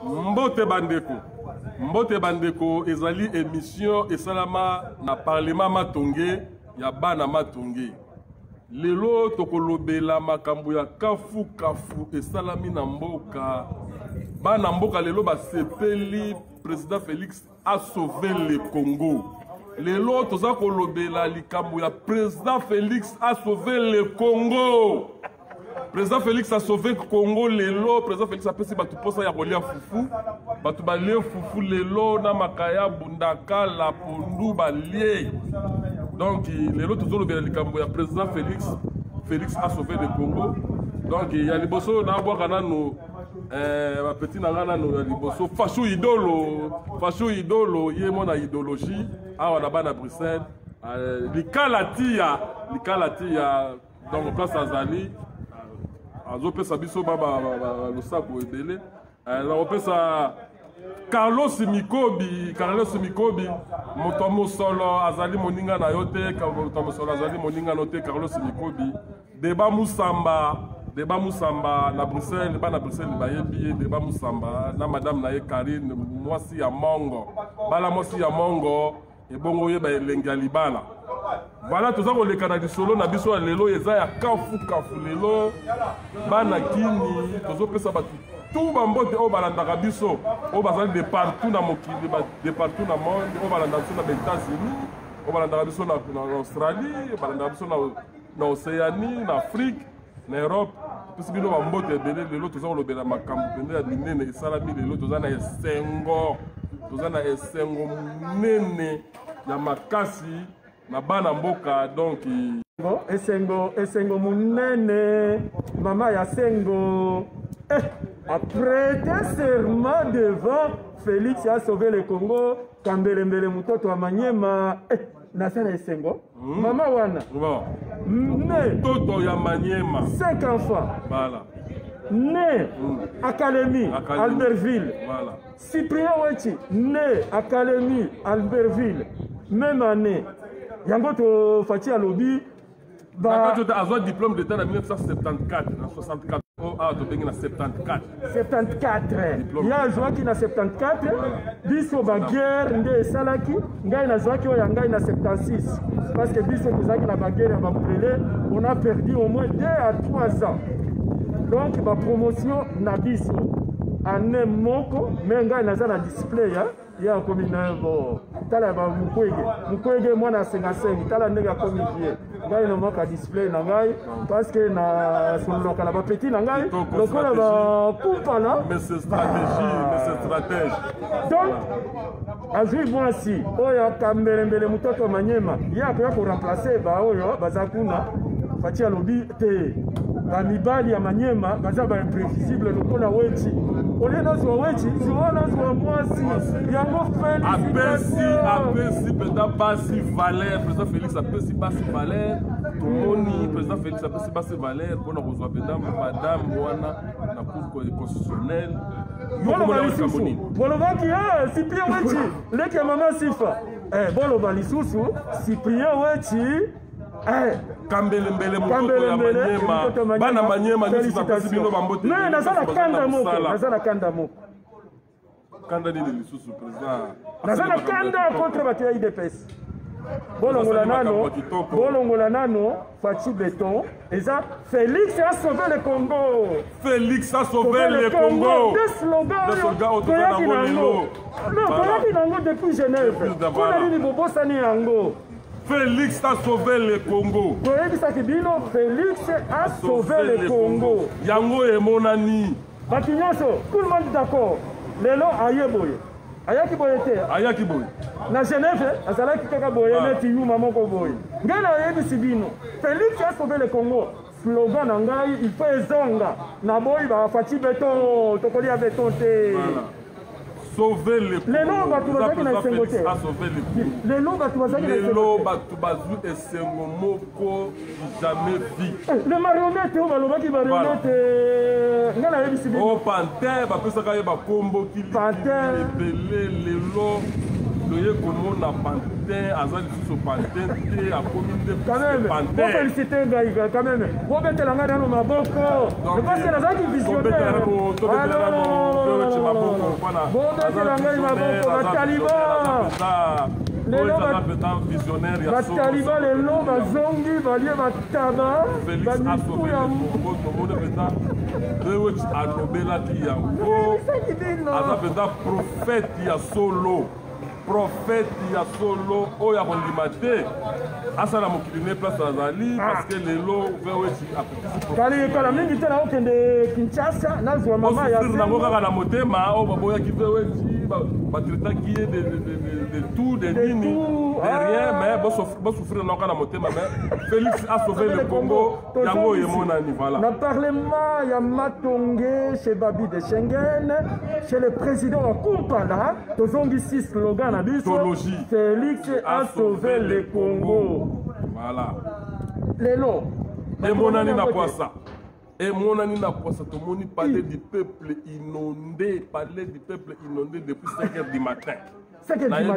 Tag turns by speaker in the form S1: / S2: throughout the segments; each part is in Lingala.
S1: Mbote bandeko. Mbote bandeko ezali émission esalama na parlement matonge ya bana matonge. Lelo tokolobela makambo ya kafu esalami na mboka. Bana mboka lelo basepeli président Félix a sauvé le Congo. Lelo toza kolobela likambo ya président Félix a sauvé le Congo. Président Félix a sauvé le Congo lelo. Président Félix a pesi batu posa ya kolia fufu. Batu balie fufu lelo na makaya bundaka la pondu balie. Donc lelo tozo lobela likambo ya président Félix. Félix a sauvé le Congo. Donc il y a liboso na bwaka nanu ma petite nangana no liboso fashu idolo ye mona idéologie awa na bana Bruxelles likalatia donc place azali azopesa biso baba losako ebele na opesa Carlos Mikobi moto mosolo azali moninga na yote moto mosolo azali moninga note Carlos Mikobi Débat Moussamba na Bruxelles, na Bruxelles bayebi Débat Moussamba na madame na Karine mwasi ya Mongo. Bala mwasi ya Mongo et bongo ye ba elengi ya libala. Voilà toza koleka na disolo na biso lelo eza ya kafu lelo bana kini tozo pesa batu tout bambote o balandaka biso o bazali de partout na mokili de partout na monde o balanda biso na États-Unis o balandaka biso na Australie o balandaka biso na Océanie na Afrique na Europe. Tous bino bambote ebele lelo toza kolobela makambo pende ya minene esalami lelo toza na esengo nene ya makasi na bana mboka. Donc esengo munene mama ya sengo après des serments devant Félix a sauvé le Congo kambelembele mutoto wa Manyema nasana esengo mama wana né toto ya Manyema 5 enfants voilà né Académie Albertville voilà Cyprien Wechi né Académie Albertville même année yango to fati alobi ba quand tu as un diplôme d'état en 1974 en 64 ah to bengi na 74 ya zwaki na 74 biso ba guerre nde salaki ngai na zwaki oya ngai na 76 parce que biso tozaki na ba guerre ba brûler on a perdu au moins 2 à 3 ans donc ba promotion na biso année moko mais ngai na za na display ya komina bo tala ba mukwege mwana 55 tala ndega komikie ngai no moka display na ngai parce que na solo kala ba petit na ngai lokola ba kupana mais c'est stratégie donc azui mwasi oya kambelembele mutoto Manyema ya ko remplacer ba oyo bazakuna fatia lobi te ba mibali ya Manyema baza ba imprévisible lokola Wechi olena zo Wechi ziona zo mwasi yango apesi penda basi Valère président Félix apesi basi Valère tomoni président Félix apesi basi Valère bona kozwa penda madame wana na cour constitutionnelle bolo baki Cyprien Wechi leke mama sifa bolo balisusu Cyprien Wechi kambelembele mutoto ya Manyema bana Manyema nisi zapesi bino bambote mais nazana kanda moko kanda nini lisusu président nazana kanda contre batia IDPS bolongola nano Fachi Béton eza Félix a sauvé le Congo. Félix a sauvé le Congo. Des slogans koyaki nango non koyaki nango depuis Genève kuna nini bobosani yango Félix a sauvé le Congo. Félix a sauvé le Congo. Yango et Monani. Batinyaso, tout le monde d'accord. Lelo ayeboye. Ayaki boyete. Ayaki boy. Na Genève, azalaki kaka boye neti yuma moko boye. Ngana yebi sibino. Félix a sauvé le Congo. Slogan nangai il faut ezonga. Na boy ba Fachi Béton, tokoli a béton te. Voilà. Sauver le Congo. Les noms batu bazaki na sengote. A sauver le Congo. Les noms batu bazaki na sengote. Les noms batu bazu esengo moko jamais vu. Le marionnette o balobaki marionnette. Ngala yebi sibi. O pantin ba pesa ka yeba kombo ki belé lelo. Doye komo na pantin azali sous pantin te a communauté pantin. Faut féliciter Gaïga quand même. Vous mettez la main dans maboko. Parce que la zaki visionnaire. bataliba lelo bazongi balie bataba
S2: Félix alobelaki yango aza mpenza prophète ya solo oyo akondima te asala mokili ne place azali parce que lelo veweti
S1: kala mingi te naokende Kinshasa nazwa mama ya
S2: nango kaka na motema oyo baboyaki veweti batretaki ye de tout de nini de rien mais bosouffrir nango kaka na motema mais Félix a sauvé le Congo yango emonani voilà
S1: na parlement ya Matonge chez Babi de Schengen chez le président wa Kumpala tozongi 6 slogan na biso Félix a sauvé le Congo.
S2: Voilà.
S1: Lelo.
S2: Et mon ami n'a pas ça. Et mon ami n'a pas ça. Tout le monde parlait du peuple inondé. Parlait du peuple inondé depuis 5h du matin.
S1: 5h du matin.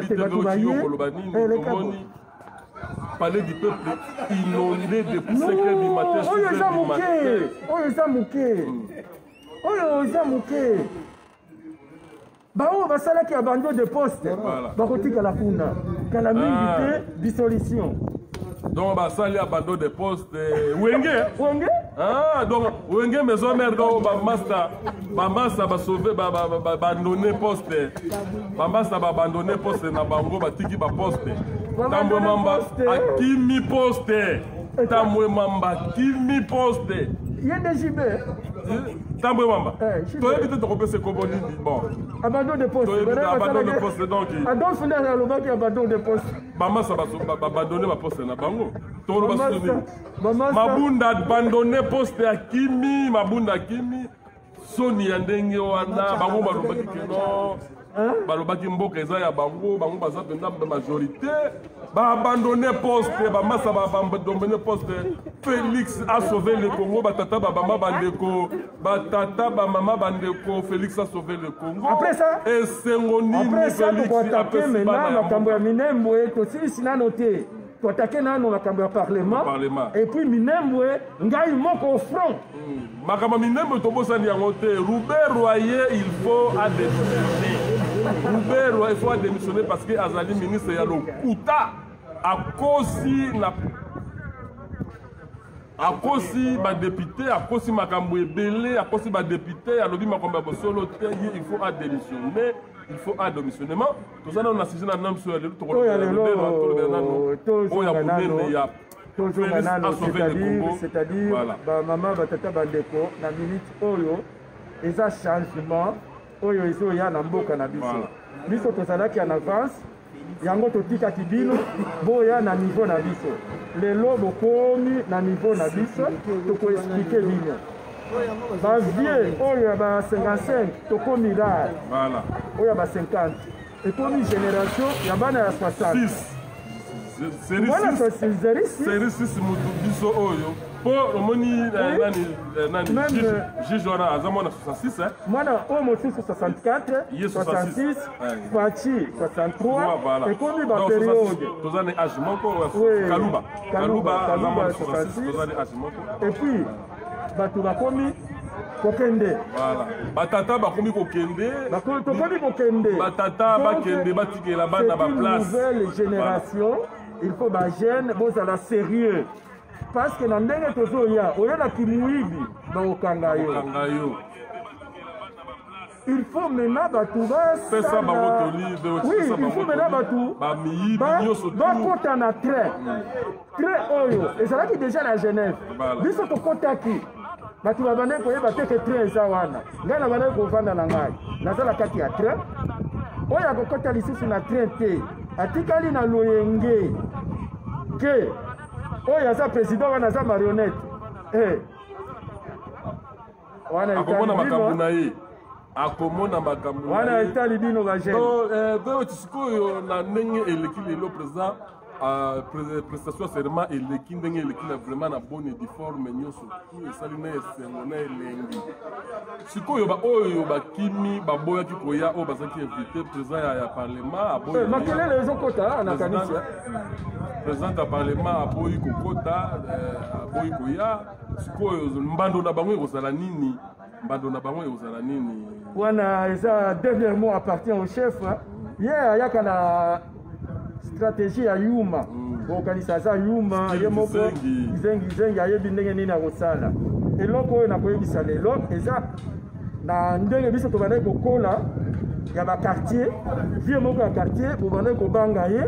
S2: Parler du peuple inondé depuis 5h du matin.
S1: Oh, bao basalaki abandon de poste bakotikala kuna kala mingi te dissolution
S2: donc basali abandon de poste wenge donc wenge maison mère donc bamasa basauve babandonne poste bamasa babandonne poste na bango batiki baposte tambwe mamba akimi poste tambwe mamba akimi poste
S1: YDJB
S2: Tambwe Wamba. Toi, tu as compris ce qu'on dit. Bon.
S1: Abandon de poste.
S2: Abandon de poste donc.
S1: Adolphe Ndé a le qui abandon de poste.
S2: Maman ça va abandonner ma poste na bango. Toro ba soni. Mabunda abandonner poste à Kimi, Mabunda Kimi. Soni ndenge wana bango balobaki kino. Balobaki mboka eza ya bango baza penda majorité. Ba abandonner poste, bamasa ba abandonner poste. Félix a sauvé le Congo, batata ba mama bandeko, batata ba mama bandeko, Félix a sauvé le Congo.
S1: Après ça,
S2: et Sengoni
S1: après ça tu dois attaquer maintenant makambo ya Minembwe, to si na noté. Tu attaquer nano makambo ya parlement. Et puis Minembwe, ngai moko au front.
S2: Makambo Minembwe to bosani yango te. Robert Royer, il faut démissionner. Robert Royer, il faut démissionner parce que Azali ministre ya lokuta à cause ba député à cause makambo ebele à cause ba député alobi makambo bosolo te il faut démissionner il faut démissionnement tout ça on a saisi na nam sur le to ko
S1: c'est-à-dire ba mama batata bandeko na minute oyo eza changement oyo ezo ya na mboka na biso tozalaki en avance yango totikaki bino boya na niveau na biso lelo bokomi na niveau na biso tokoexplike bino bavie oyo ya ba 55 tokomi rare oyo ya ba 50 ekomi génération ya bana ya 60
S2: série 6 mutu biso oyo po omoni nani juge wana aza mwana 66
S1: mwana oyo mosusu 64 66 Fachi 63 ekomi baperiode
S2: toza na age moko kaluba aza mwana 66 toza na age moko
S1: et puis bato bakomi kokende
S2: batata bakomi kokende
S1: tokomi kokende
S2: batata bakende batikela bana baplace
S1: nouvelle génération il faut bagene bozala sérieux parce que na ndenge tozoya oyelaki muyibi baokanga yo il faut maintenant bato bakota na train oyo ezalaki déjà na Genève biso tokotaki bato babandaki koyeba te ke train eza wana ngai nabandaki kovanda na ngai naza na kati ya train oyo akokota lisusu na train te atikali na loyenge ke oyo aza président wana aza marionnette wana
S2: akomona makambo na ye akomona makambo
S1: wana etali bino bagene
S2: sikoyo na ndenge eleki lelo président prestation serment eleki ndenge eleki na vraiment na bonne difforme nyonso esali na esengo na elengi sikoyo oyo bakimi baboyaki koya oyo bazalaki invité président ya parlement
S1: makelele ezokota na kanisi
S2: président ya parlement aboyi kokota aboyi koya sikoyo mbando na bango ekozala nini
S3: wana eza dernier mot appartient au chef ye ayaka na stratégie ya yuma kokanisa aza yuma ye moko zengi ayebi ndenge nini akosala eloko oyo nakoyebisa lelo eza na ndenge biso tobandaki kokola ya bakartier vie moko ya quartier bobandaki kobanga ye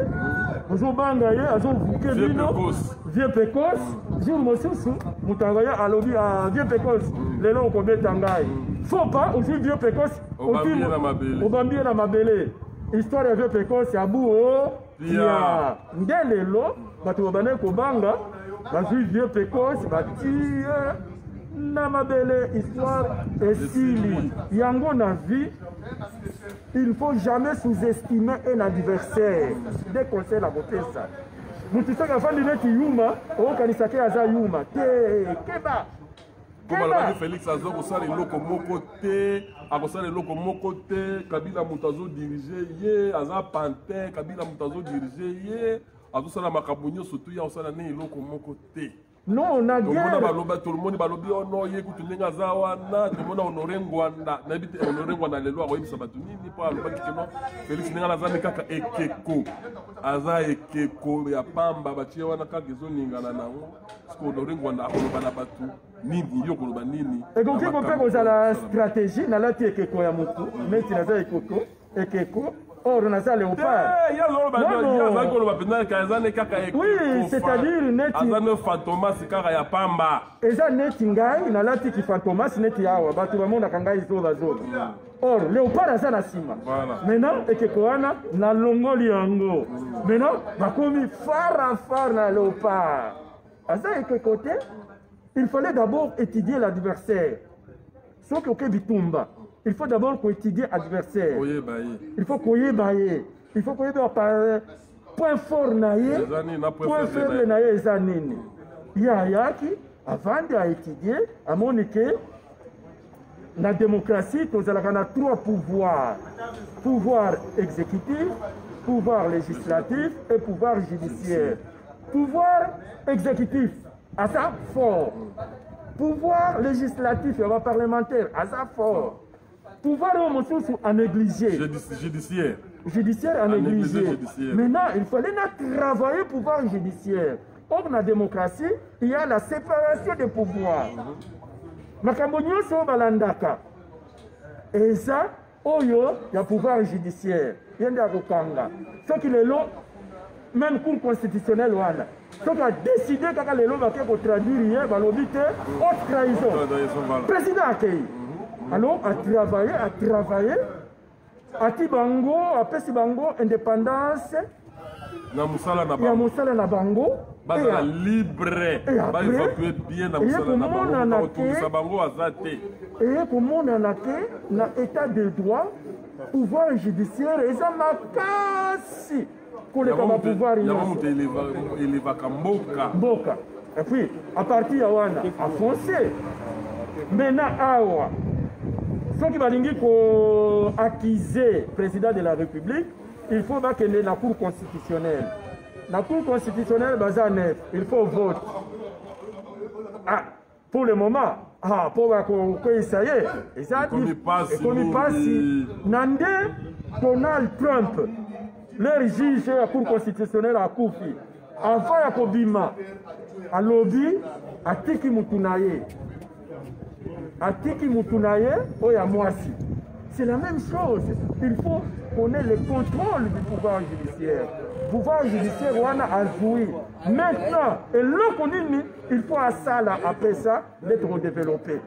S3: ozobanga ye azovuke bino vie précoce jour mosusu moto angoye alobi vie précoce lelo okobeta ngai faut pas ozwi vie précoce obambi ye na mabele histoire ya vie précoce ya buo pia nde lelo bato babandaki kobanga bazwi vie précoce batie na mabele histoire esili yango na vie. Il ne faut jamais sous-estimer un adversaire. Des conseils à côté ça. Nous tous savons que les yuma, on kanisa ke aza yuma. Keba.
S2: Keba. Félix Azor osala eloko moko te, akosala eloko moko te, Kabila mutazo diriger ye, aza pantin, Kabila mutazo diriger ye, azosala makambo nyonso tu ya osala ne eloko moko te.
S3: Non, on a guerre.
S2: Tout le monde balobi ono ye kutunenga zawana, tout le monde honoré ngwanda, nabite honoré ngwanda lelo akoyi bisabatu nini pa alobaki keno Félix ninga nazani kaka ekeko. Aza ekeko ya pamba batie wana kaka ezoningana nango. Siko honoré ngwanda akoloba na batu nini yo koloba nini.
S3: Ekoki kope kozala stratégie na lati ekeko ya moto, meti naza ekeko. Or, on a ça léopard. Oui, c'est-à-dire neti.
S2: Azane fantomas kaka ya pamba.
S3: Eza neti ngai na lati ki fantomas neti yawa batu bamona kangai zoba zoba. Or, léopard aza na sima. Maintenant, ekeko wana na longoli yango. Maintenant, bakomi far na léopard. Aza ekeko te. Il fallait d'abord étudier l'adversaire. Sauf que bitumba. Il faut d'abord étudier l'adversaire. Il faut qu'on il faut qu'on point fort naïe, point faible naïe zanini. Yaki, avant d'étudier, à mon équipe, la démocratie, nous avons trois pouvoirs. Pouvoir exécutif, pouvoir législatif et pouvoir judiciaire. Pouvoir exécutif, à ça fort. Pouvoir législatif et parlementaire, à ça fort. Pouvoir à négliger. Judiciaire à négliger. Maintenant, il fallait travailler pouvoir judiciaire. Or, dans la démocratie, il y a la séparation des pouvoirs. Makambonyo so balandaka. Et ça, oyo, il y a pouvoir judiciaire. Il y a Kanga. Ce qui est long, même cour constitutionnelle, ce qui a décidé que les lois vont traduire, haute trahison. Président accueilli. Alors, à travailler, à Tibango, à Pesibango, indépendance,
S2: na musala
S3: na bango,
S2: et libre, ba évacuer bien na musala na bango,
S3: et comme on en a na état de droit, pouvoir judiciaire, et ça m'a cassé pour le pouvoir Mboka. Et puis, à partir de Wana, à foncer, maintenant, awa. Ceux qui vont accuser le président de la République, il faut qu'il y ait la Cour constitutionnelle. La Cour constitutionnelle, il faut voter. Ah, pour le moment, pour que ça y est, et ça dit, qu'on y passe, Nande, Donald Trump, leur juge de la Cour constitutionnelle à Koufi, avant Yakobima, à lobby, à Tiki Mutunaye. Atiki Mutunaye, Oya Mwasi. C'est la même chose. Il faut qu'on ait le contrôle du pouvoir judiciaire. Le pouvoir judiciaire, on a joué. Maintenant, et là qu'on dit, il faut à ça, après ça, d'être développé.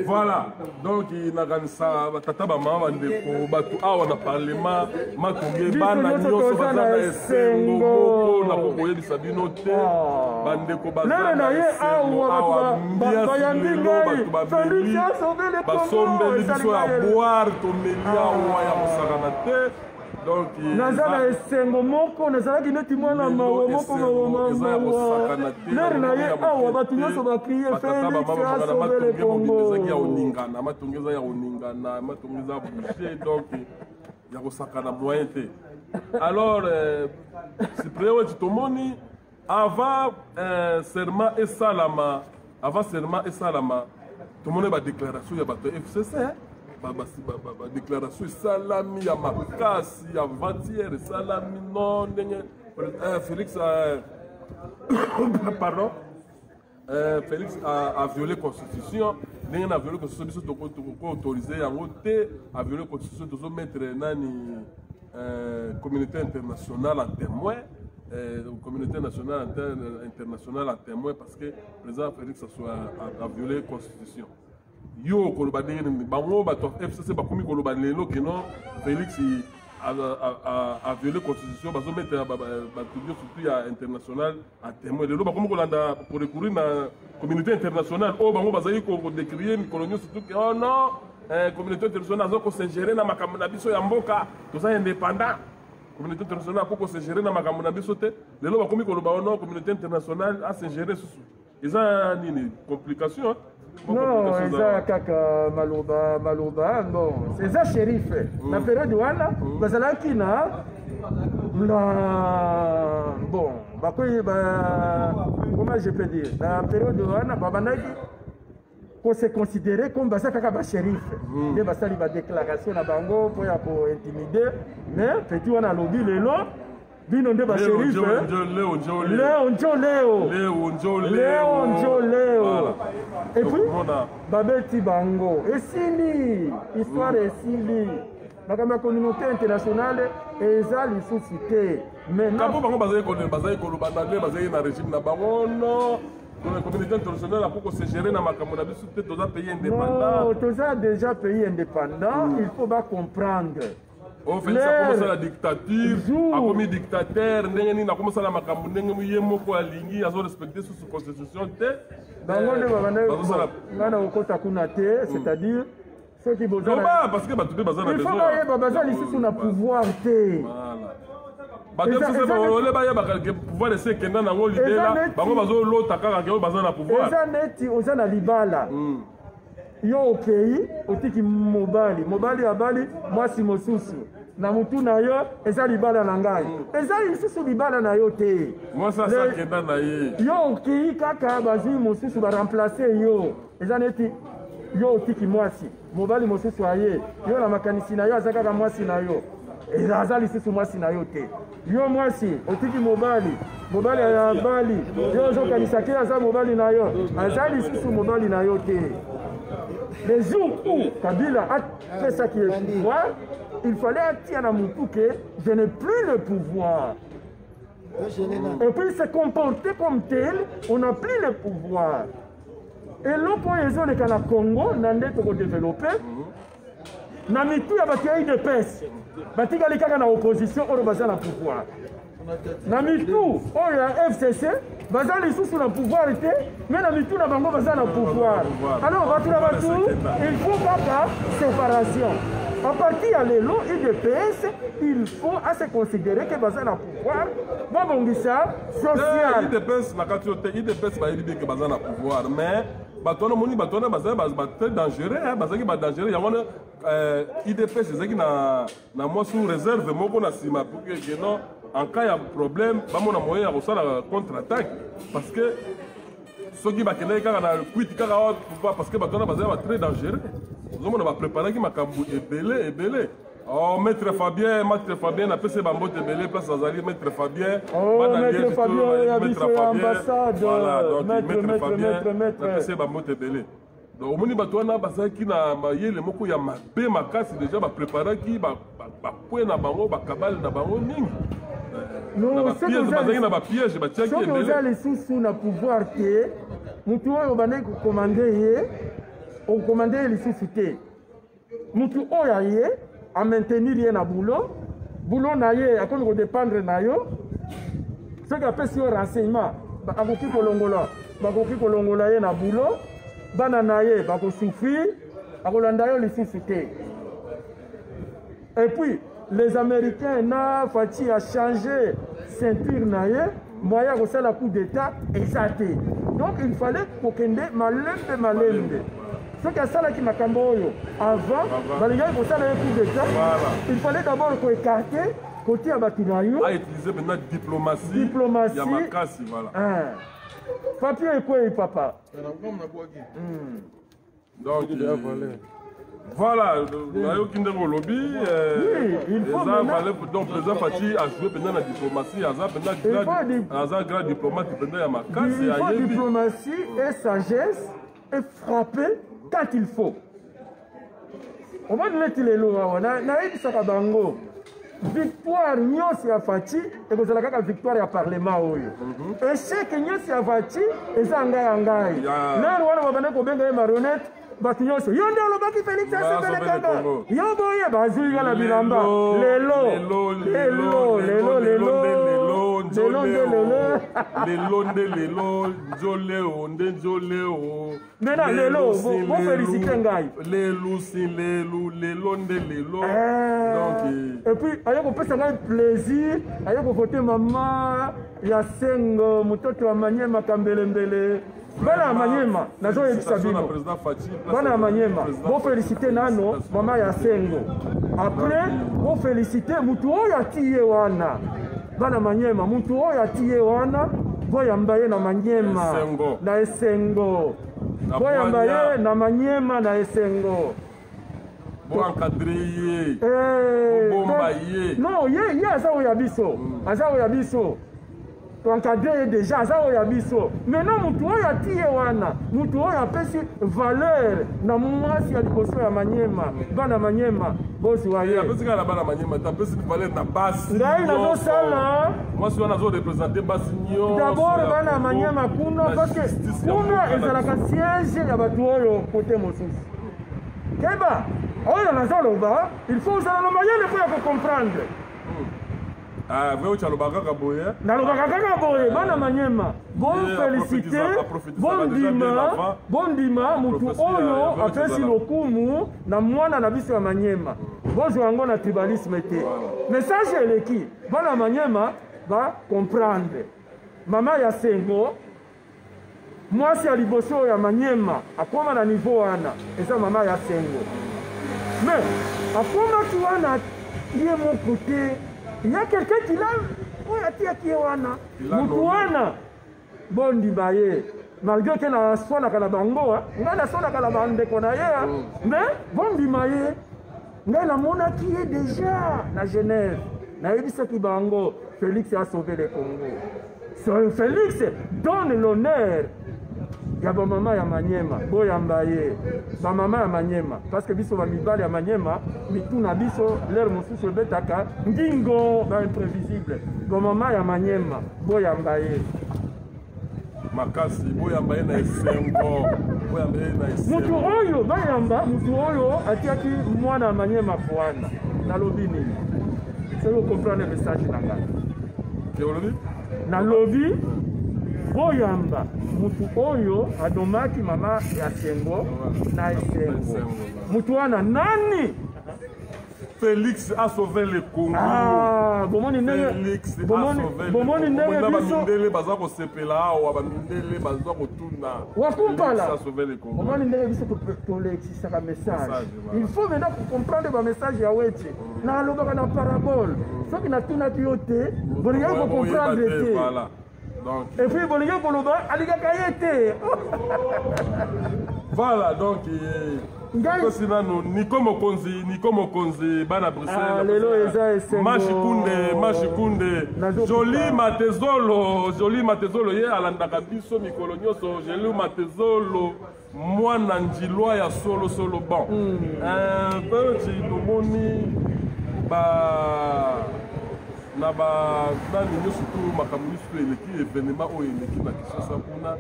S2: Voilà, donc il y a tata maman ndeko batu awa na parlement makonge bana nyoso bazana esengo na kokoye bisabino te bandeko bazana
S3: na ye awa bayambi ngai
S2: babeli basombeli biso ya boire tomeli awa ya kosakana te. Donc
S3: nazala esengo moko nazalaki neti mwana mawa moko mawa lere na ye awa bato nyonso bakrie Félix asombe Congo
S2: ya oningana matongeza ya oningana matongeza boucher donc ya kosakana moyen te. Alors Cyprien Chitomoni avant serment esalama tout le monde ba déclaration ya bato FCC déclaration salami ya makasi ya ventière salami non ndenge Félix pardon Félix a violé la constitution ndenge na violé la constitution biso autorisé yango te a violé la constitution tozo mettre nani communauté internationale en témoin communauté nationale internationale en témoin parce que le président Félix a violé la constitution. Yo koloba ndenge bango bato FCC bakomi koloba lelo que non Félix a violé la constitution bazo mettre bato surtout ya international à témoin lelo bakomi kolanda pour recourir na communauté internationale oh bango bazali ko décrier colonio surtout que oh non communauté internationale azo ko s'ingérer na makambo na biso ya mboka toza indépendant communauté internationale ko s'ingérer na makambo na biso te lelo bakomi koloba oh non communauté internationale a s'ingérer susu eza nini complication.
S3: Non, eza kaka maloba bon eza shérif na période wana bazalaki na bon bakoyi comment je peux dire na période wana babandaki ko se considérer comme baza kaka ba shérif nde basali ba déclaration na bango po ya ko intimider mais petit wana lobi lelo bino nde ba shérif Léo et puis babeti bango esili histoire esili makambo ya communauté internationale eza lisusu te
S2: maintenant bango bazali koloba na nde bazali na régime na bango non la communauté internationale a beaucoup se gérer dans ma communauté tout toza pays indépendant
S3: non toza déjà pays indépendant il faut pas comprendre.
S2: Oh, Félix a commencé la dictature, a commis dictateur, a commencé la makambo, a moko alingi, a respecté sous constitution.
S3: C'est-à-dire ceux qui besoin.
S2: Non, parce que tu peux baser
S3: il faut que baser ici sur le pouvoir.
S2: Pouvoir essayer que dans le l'idée là, l'autre a besoin de pouvoir.
S3: Ils ont libala. Yo okei otiki mobali abali mwasi mosusu na mutu na yo eza libala na ngai eza lisusu libala na yo te
S2: mwasa sakenda na ye
S3: yo okei kaka bazwi mosusu ba remplacer yo eza neti yo otiki mwasi mobali mosusu aye yo na makanisi na yo aza kaka mwasi na yo aza lisusu mwasi na yo te yo mwasi otiki mobali ya bali yo ozokanisa ke aza mobali na yo aza lisusu mobali na yo te. Les jours où Kabila a fait ça qui est pouvoir, il fallait attirer à Moutou que je n'ai plus le pouvoir. Et puis il s'est comporté comme tel, on n'a plus le pouvoir. Et l'opposition de la Congo, n'a pas développé. N'a mis tout à bataille de peste. Batiga les cas en opposition, on va le pouvoir. N'a mis tout, on a FCC. Bazal est sous le pouvoir, mais dans tout le monde bazal le pouvoir. Alors, il faut pas de séparation. À partir de l'élo IDPS, il faut se considérer que bazal le pouvoir. Bon, ça, social.
S2: IDPS va dire que bazal le pouvoir, mais batona moni batona bazal très dangereux, bazal qui est dangereux. Il y a IDPS, c'est qui na moi sous réserve, moi qu'on a sima pour que non. En cas de problème, on a moyen de faire la contre-attaque. Parce que ceux qui ont quitté parce que c'est très dangereux. Nous avons préparé qui m'a belé. Oh, Maître Fabien a fait ses bambos de belé, place Azali, Maître Fabien.
S3: Oh, Maître Fabien, ambassade.
S2: Voilà, donc Maître Fabien a fait ses bambos de belé. Donc, on a qui na le moko ya mabe makasi déjà préparé qui ba na bango ba kabal na bango mingi.
S3: Non, c'est que vous allez sous le pouvoir que nous avons commandé les sociétés. Nous avons à maintenir rien boulot. Boulot na ye, à quoi nous dépendre na yo. Ce qui appelle sur renseignement, bakoki kolongola ye na boulot, bana na ye bako souffrir, akolanda yo les sociétés. Et puis les Américains na fati a changé ceinture naie, moyen de faire la coup d'état exacté. Donc il fallait qu'on kende malembe. Ce qui a ça là qui m'a camboyo avant, les gars pour ça le coup d'état, il fallait d'abord qu'on écarte côté à Batinayo.
S2: À utiliser maintenant diplomatie. Yamakasi, voilà.
S3: Papier et quoi papa?
S2: Donc Voilà, nayoki ndenge olobi donc président Fachi a joué pendant la diplomatie, aza grand diplomate pendant ya makasi.
S3: Il faut diplomatie et sagesse et frapper quand il faut. On va nous mettre les lois. Na bango. Victoire nyonso ya Fachi ekozala kaka victoire ya parlement oyo. Échec nyonso ya Fachi eza ngai. Nani wana babane kobenga ye marionnette. Bato nyonso yo nde olobaki Félix asepele kaka yo boye bazwi kaka na bilamba maintenant lelo bofélicite ngai et puis aye kopesa ngai plaisir aye kovote mama ya sengo mototo wa Manyema Kambelembele bana Manyema nazo yebisa bino bana Manyema bo féliciter nano mama ya sengo après bo féliciter mutu oyo atiye wana bana Manyema mutu oyo atiye wana boyamba ye na Manyema na esengo boyamba ye na Manyema na esengo
S2: bo encadrer ye bomba ye
S3: non ye aza oya biso encadrer déjà aza oya biso maintenant mutu oyo atiye wana mutu oyo apesi valeur na mwasi ya liboso ya Manyema bana Manyema bozwa ye
S2: apesi kaka na bana Manyema tapesi valeur na basi
S3: ngai nazosala
S2: mwasi wana azorepresente basi nyonso
S3: d'abord bana Manyema kuna parce que kuna ezalaka siège ya bato oyo kote mosusu keba oyo nazoloba il faut ozala na mayele mpo ya kocomprendre
S2: nalobaka
S3: kaka boye bana Manyema bofélicite bondima mutu oyo apesi lokumu na mwana na biso ya Manyema bozwa yango na tribalisme te message eleki bana Manyema bacomprendre mama ya sengo mwasi ya liboso ya Manyema akoma na niveau wana eza mama ya sengo mais akomaki wana ye moko te il y a quelqu'un qui l'a oyo wana mutu wana bondima ye malgré que naswanaka na bango ngai naswanaka na bandeko na ye mais bondima ye ngai namonaki ye déjà na Genève nayebisaki bango Félix a sauvé le Congo. Félix donne l'honneur ya bamama ya Manyema boyamba ye bamama ya Manyema parce que biso bamibali ya Manyema mituna biso lero mosusu ebetaka ngingo ba imprévisible bamama ya Manyema boyamba ye
S2: makasi boyamba ye na esengo boyamba ye na esengo
S3: mutu oyo bayamba mutu oyo atiaki mwana ya Manyema fwana nalobi nini c'est vous comprendre le message na ngai nalobi boyamba mutu oyo adomaki mama ya sengo na esengo mutu wana nani
S2: Félix a sauvé le Congo.
S3: Bomoni ndenge bomoni ndenge biso
S2: bamindele baza kosepela awa bamindele baza kotuna
S3: wakumpala
S2: a sauvé le Congo.
S3: bomoni ndenge biso tolekisaka message il faut maintenant comprendre ba message ya weti na alobaka na parabole soki natunaki yo te bolingi kocomprendre te et puis bolingi koloba alingaka ye te
S2: voilà donc Kosi nano niko mokonzi bana Bruxelles
S3: lelo eza esengo
S2: mashikunde joli matezolo ye alandaka biso mikolo nyonso joli matezolo mwana njilwa ya solo bon petit nomoni na nani nyonso to makambo nyonso eleki événement oyo eleki na Kinshasa kuna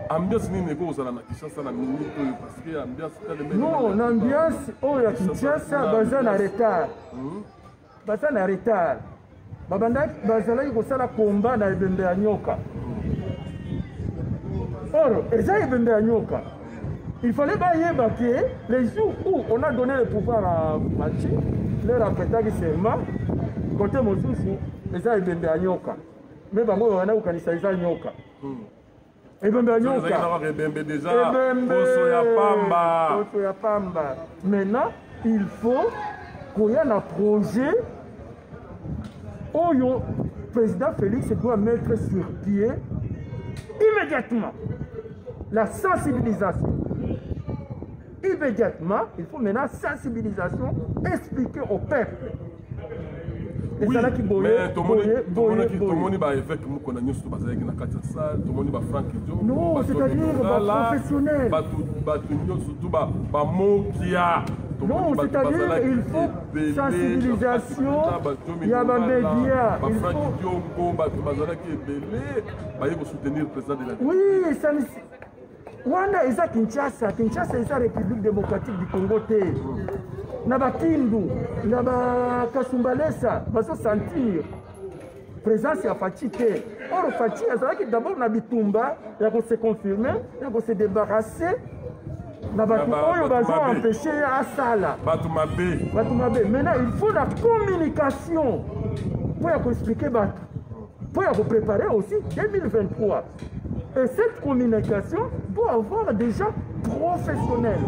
S2: ambiance nini ekozala na Kinshasa na minute oyo parce que ambiance
S3: non na ambiance oyo ya Kinshasa baza na retard babandaki bazalaki kosala komba na ebembe ya nyoka oro eza ebembe ya nyoka il fallait bayeba que les jours où on a donné le pouvoir à Fachi leur apetaki serment côté mosusu eza ebembe ya nyoka me bango wana kokanisa eza nyoka ebembe ya nyoka
S2: ebembe déjà poso ya pamba
S3: maintenant il faut koya na projet oyo président Félix doit mettre sur pied immédiatement la sensibilisation immédiatement, il faut maintenant sensibilisation, expliquer au peuple.
S2: Oui, mais tout le monde va avec nous qu'on a nous sur base na kati ça, tout le monde va Franck Diop.
S3: Non, c'est-à-dire professionnel.
S2: Surtout ba mokia.
S3: Non, c'est-à-dire il faut sensibilisation, il y a des médias, il faut
S2: soutenir le président de la
S3: République. Oui, ça wana eza Kinshasa eza République démocratique du Congo te. Na Bakindu, na Kasumbalesa, baso sentir présence ya Fachi te. Or Fachi azalaki d'abord na bitumba ya ko se confirmer, ya ko se débarrasser. Na batu oyo bazo empêcher à sala.
S2: Batu mabe.
S3: Maintenant il faut la communication pour expliquer batu. Pour préparer aussi 2023. Et cette communication doit avoir déjà professionnel.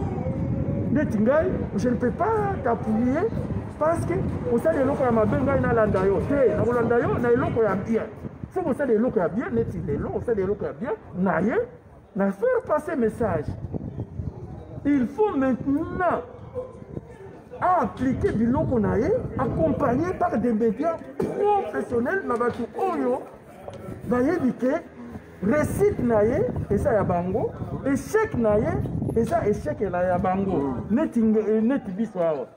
S3: Je ne peux pas t'appuyer parce que vous savez que vous avez bien. Si vous savez que vous avez bien, faire passer message. Il faut maintenant appliquer du lot qu'on a accompagné par des médias professionnels. Récite naye eza ya bango, échec naye eza échec ya bango. Net biso awa.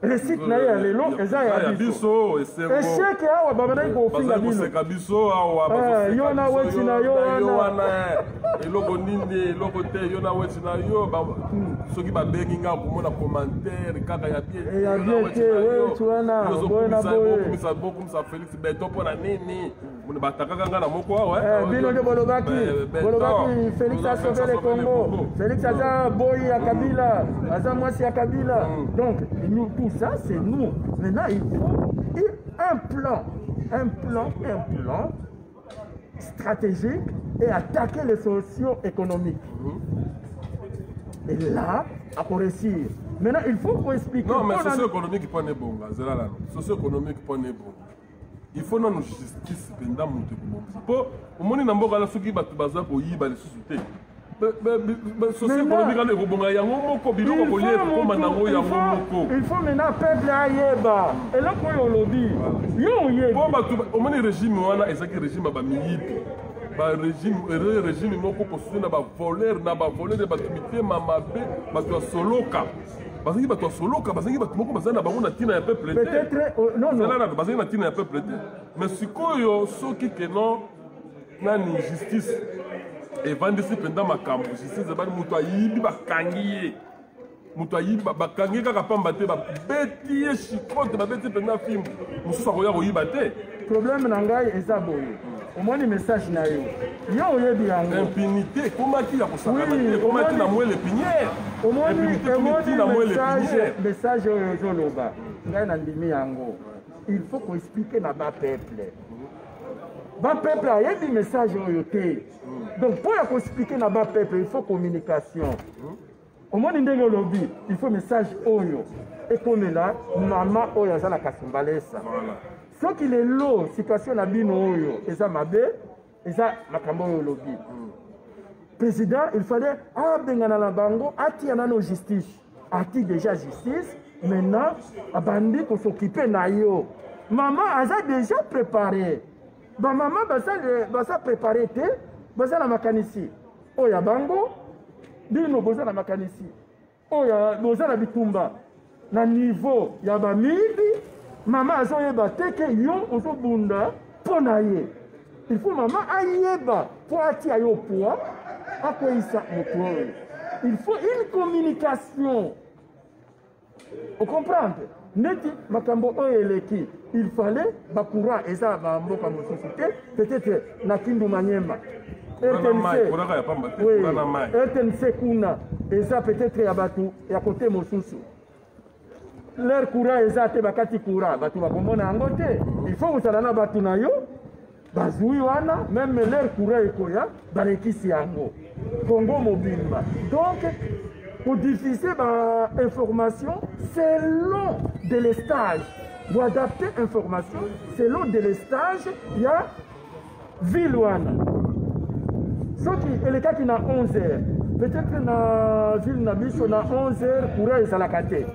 S3: Récite naye lelo eza ya biso. Échec awa babana ko finga bino.
S2: Parce que biso awa
S3: yo na weti na yo
S2: wana. Eloko nini eloko te yo na weti na yo soki ba bengi nga komona commentaire kaka ya bien.
S3: Ya bien te weti wana bona boye.
S2: Sa Félix Beto pona nini.
S3: Félix a sauvé le Congo. Félix a boy à Kabila, a Mwasi à Kabila. Donc, nous, tout ça, c'est nous. Maintenant, il faut un plan stratégique et attaquer les socio-économiques. Et là, à réussir. Maintenant, il faut qu'on explique.
S2: Non, mais socio-économique, pas bon. Socio-économique, pas bon. Il faut non justice pendant mon temps. Pour au moins na mboka la soki batu baza ko yiba les sociétés. Socio-économique na robonga yango moko biloko ko lié ko manango yango moko.
S3: Il faut maintenant peuple ayeba. Et là ko yo lobby. Yo yeba.
S2: Pour batu au moins régime wana ezaki régime ba miyibi. Ba régime moko ko suna ba voleur na ba voleur de batu mitema mabe batu soloka. Parce que tu solo, parce que tu as peuple.
S3: Peut-être non non.
S2: Parce que tu as peuple. Mais ce que ceux qui non na justice et vendre si pendant ma camp justice ba muto ayibi ba kangiye. Muto ayibi ba kangiye kaka pamba te ba betiye chikote ba betiye pendant film. Mususa ko ya ko yiba te.
S3: Problème na ngai eza boye. Au moins le message na yo. Yo yebi yango.
S2: Impunité comment qui a ko saka te comment qui na moelle pinière.
S3: Au moins le message ozoloba. Ngai na ndimi yango. Il faut qu'on explique na ba peuple. Ba peuple a yebi message oyo te. Donc pour qu'on explique na ba peuple, il faut communication. Au moins ndenge lobby, il faut message oyo. Et comme là, maman oyo za na Kasumbalesa. Voilà. Ce qui est l'eau, situation na bino oyo, eza mabe, eza makambo oyo lobby. Président, il fallait bengana na bango, ati anano justice. Ati déjà justice, maintenant, abandi ko s'occuper na yo. Maman a déjà préparé. Ba maman basa préparé te, basa na makanisi. Oya bango, bino boza na makanisi. Oya boza na bitumba. Na niveau ya ba mibi, maman azoyeba te ke yo ozobunda pona ye. Il faut maman ayeba pour ati ayo poa. Il faut une communication. Vous comprenez? Neti makambo oyeleki. Il fallait bakura eza ba mboka mo société peut-être na Kindu Manyema. RTNC kuna eza peut-être ya batu ya côté mosusu. Leur courant eza te bakati courant batu bakomona yango te. Il faut usalana batu na yo. Bazui wana, même leur courant ekoya, balekisi yango. Congo mobile. Donc, pour diffuser l'information, selon des stages. Pour adapter l'information, selon des stages, il y a ville wana. Ce qui est le cas qui n'a 11 heures. peut-être na ville na biso na 11h courant ezalaka te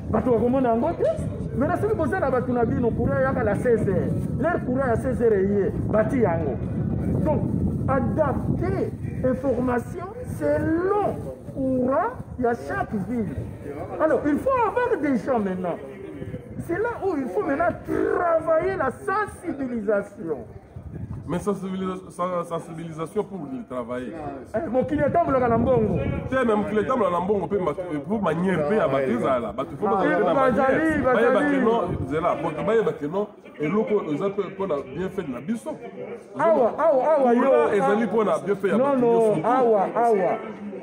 S3: bato bakomona yango te maintenant soki boza na bato na bino courant yaka na 16h leur courant ya 16h eye bati yango donc adapter information selon courant il y a chaque ville. Alors il faut avoir des gens maintenant. C'est là où il faut maintenant travailler la sensibilisation.
S2: Mais sensibilisation pour travailler.
S3: Mon client tambola na mbongo.
S2: Tu même client tambola na mbongo pour manière pe abatiza là. Batu faut pas na
S3: bazali.
S2: non et loko exemple pour la bien fait na biso.
S3: Awa yo
S2: ezali pour la bien fait ya
S3: bato. Non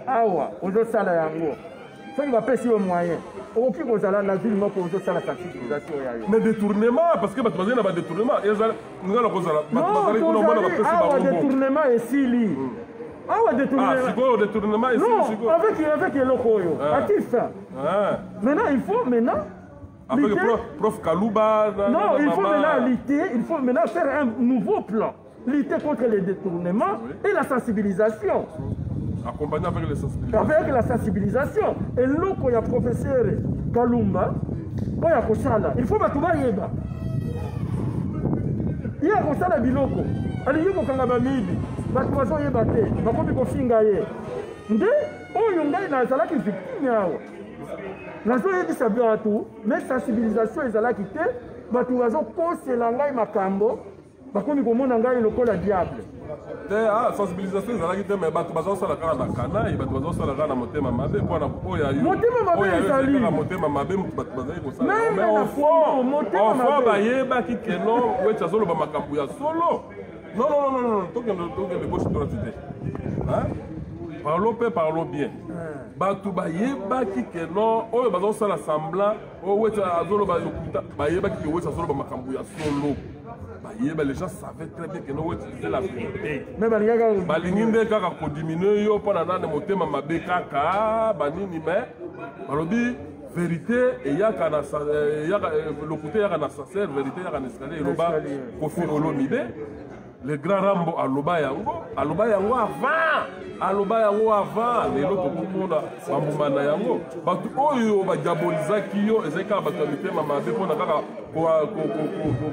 S3: awa ozo sala yango. Soki bapesi yo moyen. Okoki kozala na ville moko ozosala sensibilisation ya yo.
S2: Mais détournement parce que bato bazali na ba détournement ezala ngala kozala bato bazali kuna mbona bapesi ba
S3: awa détournement esili. Awa détournement.
S2: Ah siko détournement esili siko.
S3: Non, avec eloko oyo. Atisa. Maintenant il faut
S2: avec prof Kalouba.
S3: Non, il faut maintenant lutter, il faut maintenant faire un nouveau plan. Lutter contre les détournements et la sensibilisation.
S2: Accompagné avec les sensibilisations.
S3: Avec la sensibilisation. Et là, il y a professeur Kalumba, il y a Kosala. Il faut que tu ailles. Il y a Kosala Biloko. Allez, il y a Kosala Midi. Tu vas y battre. Tu vas y fingayer. Ndé, oh, il y a une sala qui est victime. La zone est bien à tout, mais sensibilisation est à la quitter. Tu vas y poser la langue Makambo. Tu vas y poser le diable.
S2: Sensibilisation ezalaki te mais bato bazosala kaka na kanai bato bazosala kaka na motema mabe mpona oyo
S3: ezali
S2: motema mabe bato bazali kosala enfant bayebaki keno weti azoloba makambo ya solo non tokende gauche droite te parlons bien bato bayebaki keno oyo bazosala semblant oyo weti azoloba bayebaki ke weti azoloba makambo ya solo. Les gens savaient très bien que nous utiliser la vérité. Balingi nde kaka ko diminuer yo pona na motema mabe kaka banini mais balobi vérité et yaka na le côté yaka na sincère vérité yaka na escalier loba Kofi Olomide le grand Rambo aloba yango avant lelo tokomona bambuma na yango bato oyo badiabolizaki yo ezalaka bato ya mitema mabe mpona kaka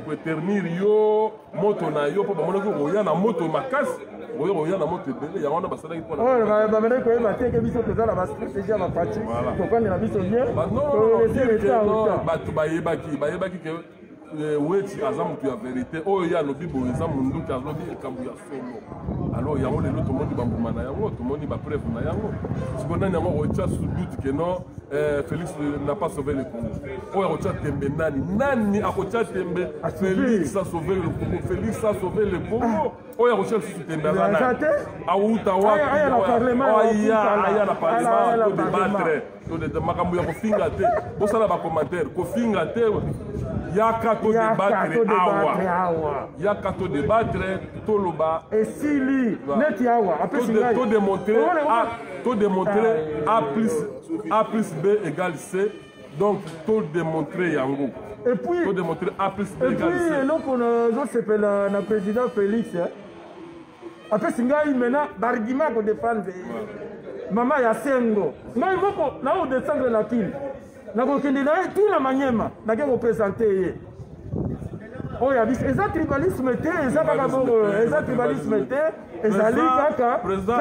S2: koeternir yo moto na yo mpo bamonaki oya na moto makasi oya na moto ebele yango wana basalaki
S3: bamendaki koyeba te ke biso toza na bastratégie ya baparti tokandela biso bien
S2: bato bayebaki ke weti aza moto ya vérité oyo ye alobi boye eza munduki alobi ekambo ya solo alors yango lelo tomoni bambuma na yango tomoni bapreuve na yango siko nani yango otia doute ke non Félix n'a pas sauvé le Congo oyo akotia tembe nani akotia tembe Félix a sauvé le Congo Félix a sauvé le Congo oyo akotia lisusu tembe azana awuta wapi aya na parlement to débattre makambo ya kofinga te bosala bacommentaire kofinga te yaka to awa yaka to débattre toloba
S3: esili neti awa
S2: to démontrer A plus B égale C donc to démontrer yango
S3: et puis
S2: to démontrer A plus B égale C
S3: et puis eloko nazosepela na président Félix apesi ngai maintenant bargument kodéfendre mama ya sengo ngai moko naodescendre na kini nakokende na ye tina manyema nake kopresente ye oyo biso eza tribalisme te eza kaka bongo eza tribalisme te ezali kaka président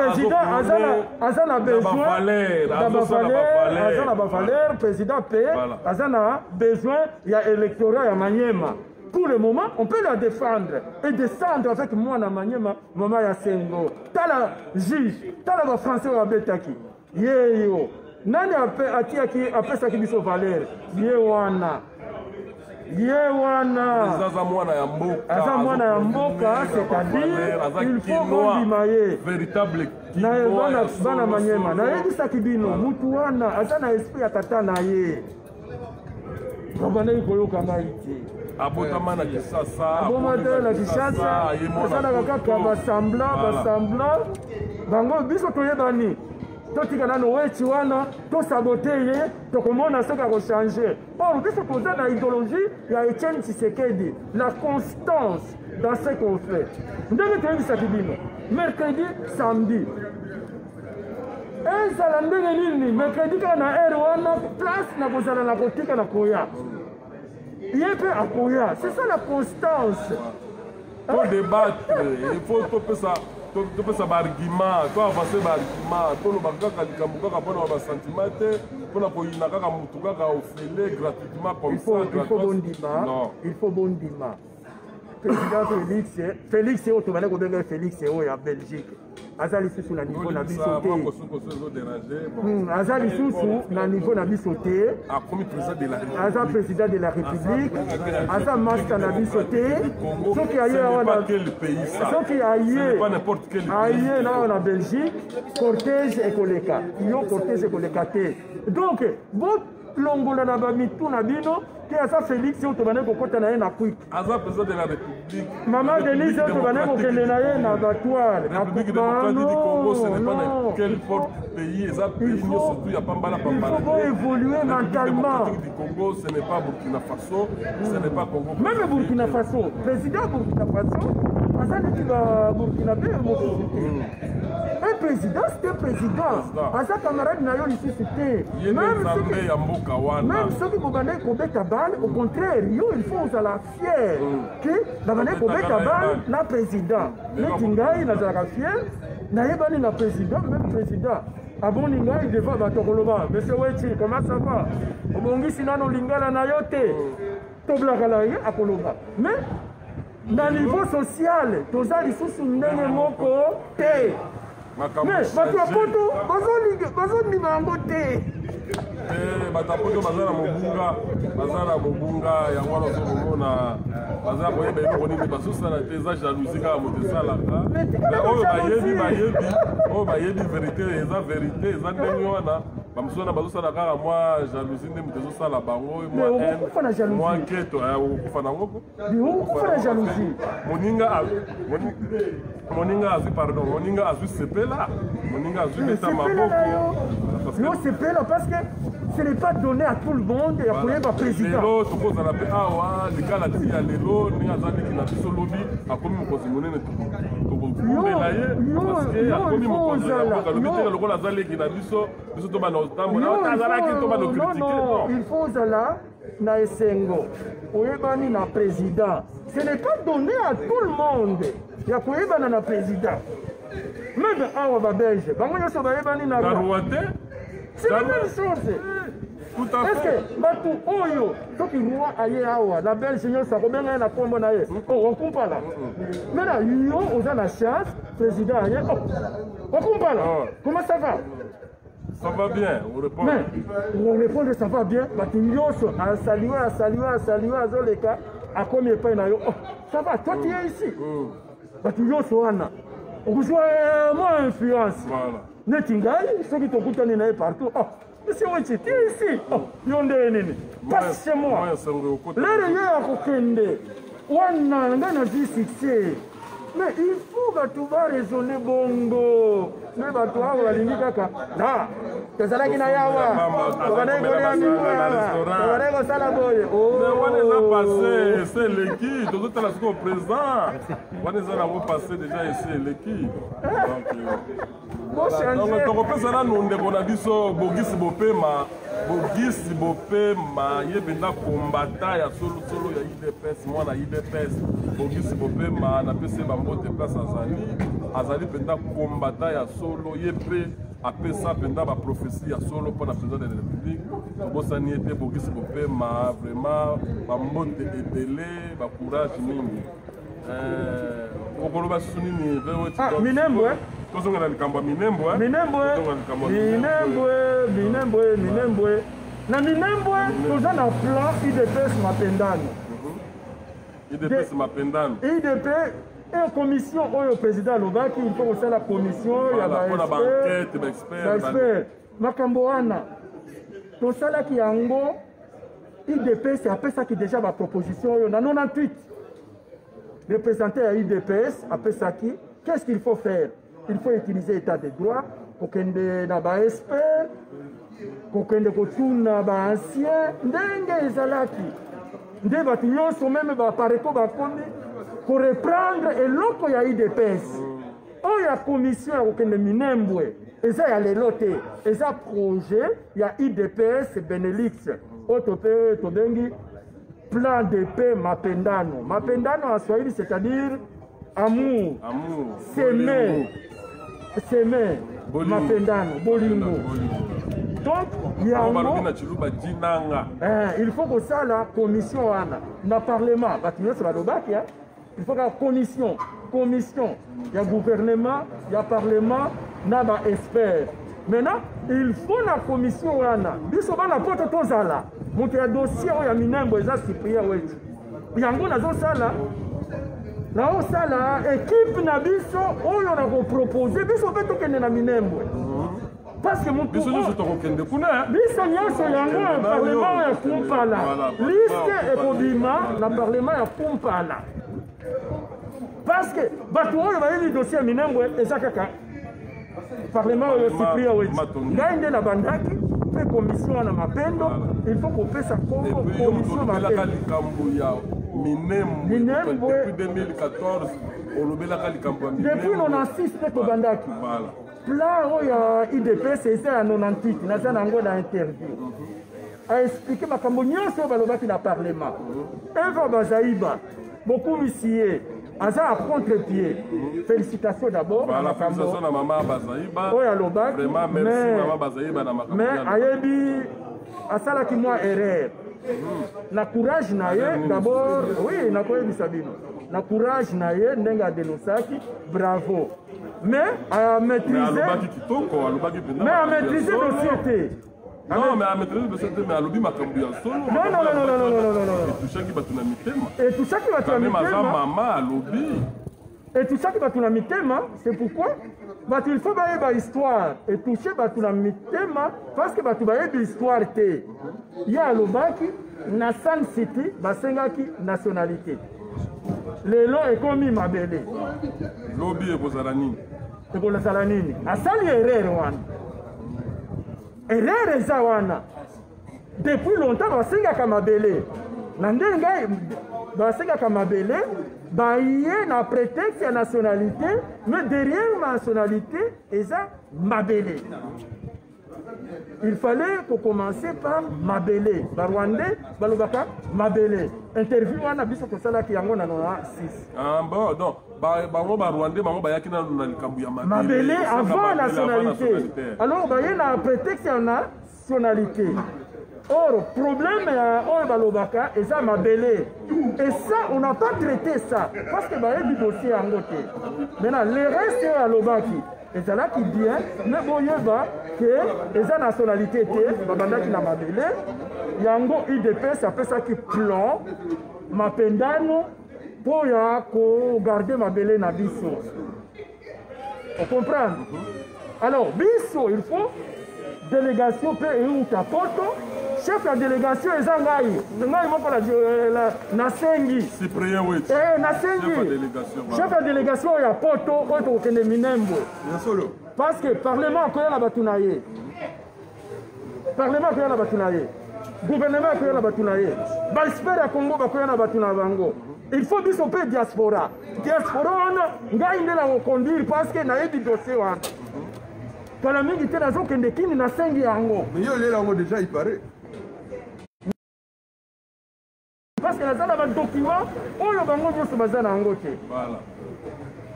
S3: aza na besoin aza na bavaleur président pe aza na besoin ya électorat ya manyema. Pour le moment, on peut la défendre et descendre avec moi na manyema mama ya sengo tala juge tala français wa betaki yeyo nani atiaki apesaki biso valeur ye wana
S2: aza mwana ya mboka
S3: c'est-à-dire il faut kondima ye
S2: véritable
S3: na bana manyema nayebisaki bino mutu wana aza na esprit ya tata na ye babandaki koyoka ngai te
S2: abotama na Kinshasa
S3: asalaka kaka basambla bango biso toyebani totika nano weti wana tosabote ye tokomona soki akochange or biso toza na idéologie ya Etienne Tshisekedi la constance dans ce qu'on fait ndenge toyebisaki bino mercredi samedi ezala ndenge nini mercredi kaka na aire wana place na kozala na kotika na koya ye mpe akoya. C'est ça la constance.
S2: To débattre, il faut topesa baargument, to avancer baargument, toloba kaka likambo kaka mpona basentiment te, mpona koyina kaka mutu kaka ofele gratuitement comme ça.
S3: Il faut bondima. Président Félix oyo tobanda kobenga Félix oyo ya Belgique aza lisusu na niveau na biso te, aza lisusu na niveau na biso te, aza président de la République, aza master na biso te. Soki aye na na Belgique cortège ekoleka yo, cortège ekoleka te. Donc longola na bamitu na bino ke aza Félix oyo tobanda kokota na ye na quick,
S2: aza président de la République.
S3: Maman Denise oyo tobanda kokende na ye na batoire.
S2: La République démocratique du Congo, ce n'est pas n'importe quel pays, eza pays surtout il y a pambala.
S3: Il faut évoluer mentalement.
S2: La République démocratique du Congo, ce n'est pas Burkina Faso, ce n'est pas Congo.
S3: Même Burkina Faso, président Burkina Faso, aza neti ba Burkinabé mosusu. Un président, c'est un président. Aza camarade na yo lisusu te. Même ceux qui bobanda kobeta balle, au contraire, yo il faut ozala fier que babanda kobeta balle na président. Neti ngai nazalaka fier nayebani na président, même président aboni ngai devant bato koloba monsieur Weti comment ça va obongisi nano lingala na yo te toblaka na ye akoloba. Mais na niveau social toza lisusu ndenge moko te. Mais bato ya poto bazondima yango te.
S2: Bato ya poto baza na mobunga yango wana ozomona baza koyeba eloko nini bazosala te, eza jalousie kaka moto esalaka. Oyo bayebi verité eza verité, eza ndenge wana bamosusu wana bazosala kaka mwa jalousie nde moto ezosala bango mwa nketo okokufa nango po moninga azwi pardon, moninga azwi sepela, moninga azwi meta maboko.
S3: Non, sepela parce que ce n'est pas donné à tout le monde et à koyeba président.
S2: Lelo tokozala pe awa likala ti ya lelo ndenge azalaki na biso lobi akomi mokonzi monene tokokumbela ye parce que akomi mokonzi ya mboka lobi te lokola azaleki na biso tobana otambola azalaki tobana okritike.
S3: Il faut ozala na esengo oyebani na président. Ce n'est pas donné à tout le monde. Il y a koyebana na président. Même awa ba belge bango nyonso bayebani na
S2: roi.
S3: C'est la même chose.
S2: Tout à fait.
S3: Est-ce que batu oyo soki roi aye awa na belge nyonso akobenga ye na kombo na ye okumpala. Maintenant yo oza na chance président aye okumpala. Comment ça va?
S2: Ça va bien, on répond.
S3: Mais on répond que ça va bien. Batu nyonso saluer azoleka akomi epai na yo. Ça va, toi tu es ici. Batu nyonso wana okozwa moins influence.
S2: Voilà.
S3: Neti ngai soki tokutani na ye partout. Monsieur Weti, tu es ici. Yo nde nini? Passe chez moi. Lere ye akokende wana ngai nazwi succès. Mais il faut batu baraisonner bongo. Mais batu awa balingi kaka na tozalaki na yawa tobandaki kolia mikwa tobandaki kosala boye.
S2: Wana eza passé ese eleki tozotala sikoyo président wana eza nango passé déjà ese eleki. Donc tokopesa nanu ndeko na biso Bogisi Bopema ye mpenza kombata ya solosolo ya UDPS mwana UDPS Bogisi Bopema napesi bambote place azali mpenza kombata ya solo ye mpe apesa mpenza baprofesi ya solo mpona président de la République tobosani ete Bogisi Bopema vraiment bambote ebele bacourage mingi kokoloba susu nini
S3: Minembwe
S2: tozongela likambo ya Minembwe
S3: na Minembwe toza na plan UDPS Mapendano.
S2: UDPS Mapendano
S3: UDP et commission oyo président alobaki il faut kosala commission ya baexpert makambo wana tosalaki yango. UDPS apesaki déjà baproposition oyo na 98 représenté à UDPS apesaki. Qu'est-ce qu'il faut faire? Il faut utiliser l'état de droit pour qu'il y ait des experts, pour qu'il y ait des anciens, des ezalaki. Des bâtiments sont même pour reprendre et l'autre il y a UDPS. Il y a commission pour qu'il y ait Minembwe. Et ça, il y a les lotés. Et ça, projet, il y a IDPS Benelux. Tobengi, plan de paix Mapendano. Mapendano en Swahili, c'est-à-dire amour. S'aimer. S'aimer. Mapendano. Bolingo. Donc, il y a il faut que ça, la commission, dans le Parlement, il faut que la commission, il y a gouvernement, il y a Parlement, il y a experts. Maintenant, il faut la commission, il faut que la porte tous là. Donc, il y a un dossier, il y a Minembo, il y a Cyprien, il y a un sala. Là, au sala, équipe Nabiso, on a proposé, biso peut tout na Minembo. Parce que mon tour, biso nyonso yango parlement ya kumpala liste ekobima na parlement ya kumpala parce que bato oyo bayebi dossier Minembwe eza kaka parlement oyo Cyprien wetu ngai nde na bandaki mpe commission wana mapendo il faut kopesa kongo commission mapendo Minembwe depuis 2014 olobelaka likambo ya Minembwe depuis 96 mpe tobandaki plan oyo IDPS eza ya 98 naza nango na interview a expliqué makambo nyonso oyo balobaki na parlement Eva Bazaiba bokumisi ye aza à contre-pied. Félicitations d'abord à félicitations à maman Bazaïba oyo alobaki mais ayebi asalaki mwa erreur na courage na ye d'abord oui nakoyebisa bino na courage na ye ndenge adenosaki bravo mais à maîtriser dossier te.
S2: Non, mais à maîtriser le dossier, mais à l'obi makambu ya solo.
S3: Non.
S2: Et tout ça qui va tourner mitema.
S3: Et tout ça qui va tourner mitema.
S2: Maman à l'obi.
S3: Et tout ça qui va tourner mitema, c'est pourquoi il faut bailler ba histoire et toucher ba tourner mitema parce que ba tu bailler l'histoire te. Il y a l'obaki na San City basengaki nationalité. Lelo ekomi mabele.
S2: Lobi ekozala nini?
S3: Ekozala nini? Asali erreur wana. Erreur eza wana. Depuis longtemps basengaka mabele. Na ndenge ngai basengaka mabele baye na prétexte ya nationalité mais derrière ma nationalité eza mabele. Il fallait commencer par mabele. Barwandais balobaka mabele. Interview wana biso kosalaki yango na 96.
S2: Ah bon, donc bango Barwandais bango bayaki na likambu ya mabele.
S3: Mabele avant nationalité. Alors baye na prétexte ya nationalité. Or, problème ya balobaka eza mabele. Et ça, on n'a pas traité ça. Parce que baye du dossier yango te. Maintenant, le reste ya lobaki. Et c'est là qui dit, mais bon, que les nationalités étaient, babandaki na mabele, yango IDP, ça fait ça qui plan, mapendano, pour garder mabele na biso. On comprend? Alors, biso, il faut délégation pe ou tapoto, chef de délégation est ngai moko la nasengi
S2: Cyprien oui
S3: nasengi chef de délégation ya poto oto kende Minembo parce que parlement ko na batunaye gouvernement ko na batunaye ba espère ya Congo ba ko na batuna bango il faut biso pe diaspora ngai ndela ko conduire parce que na yebi dossier wana kala mingi te nazo kende kini nasengi yango
S1: mais yo lela ngo déjà il paraît.
S3: Parce que la salle document, on le bango de ce bazar en côté.
S2: Voilà.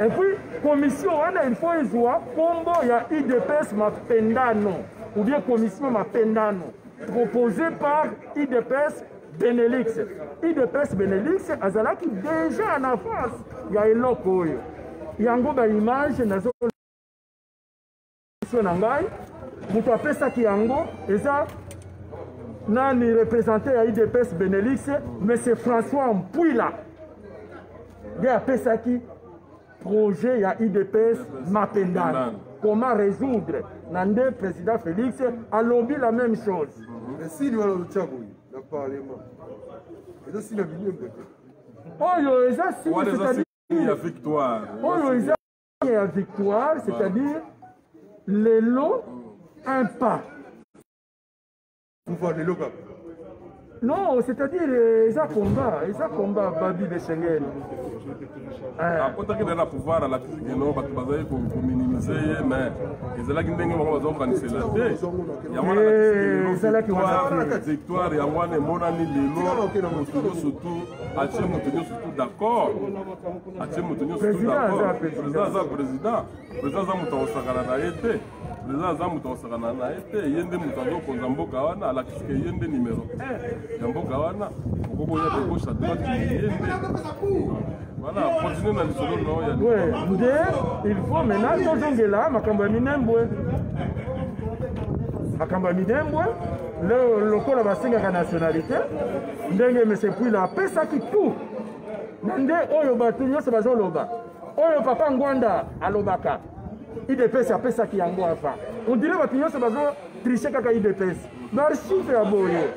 S3: Et puis, commission, il faut y voir, combo, il y a IDPS Mapendano, ou bien commission Mapendano, proposé par IDPS Benelux. IDPS Benelux, Azala qui déjà en avance, il y a un loco. Il y a une image, il y a une image, vous tapez ça qui est en haut, et ça, nani représenté à IDPS Benelux, mais c'est François Mpouila. Il y a Pesaki, projet à IDPS Mapendano. Comment résoudre? Nande président Félix a lobby la même chose.
S1: Mais si nous allons le Tchagoui, le Parlement, et si nous avons
S3: oh, yo, ça, si,
S2: c'est-à-dire. Il y a victoire.
S3: Oh, yo, il y a victoire, c'est-à-dire les lots, un pas.
S1: Pouvoir de l'OCAP.
S3: Non, c'est-à-dire, ils ont combat Babi de Schengen.
S2: Apotaki na pouvoir à la physique non parce que bazali ko minimiser mais ezala kindenge bango bazokanisela te yango
S3: ezala ki wana
S2: victoire ya wana emonani lelo surtout atie moto nyonso tout d'accord atie moto nyonso tout d'accord président aza président aza moto akosakana na ye te président aza moto akosakana na ye te ye nde moto azokonza mboka wana alakisi ke ye nde numéro 1 ya mboka wana okokoya de gauche à droite ye nde. Voilà, continuez dans le solo, non?
S3: Oui, il faut maintenant tozongela makambo ya minembwe. Makambo ya minembwe, lokola basengaka nationalité, ndenge mesepwila apesaki tout. Nde oyo bato nyonso bazoloba. Oyo papa Ngwanda alobaka. IDPS apesaki yango afa. On dirait bato nyonso bazotriche kaka IDPS. Barchive ya boye.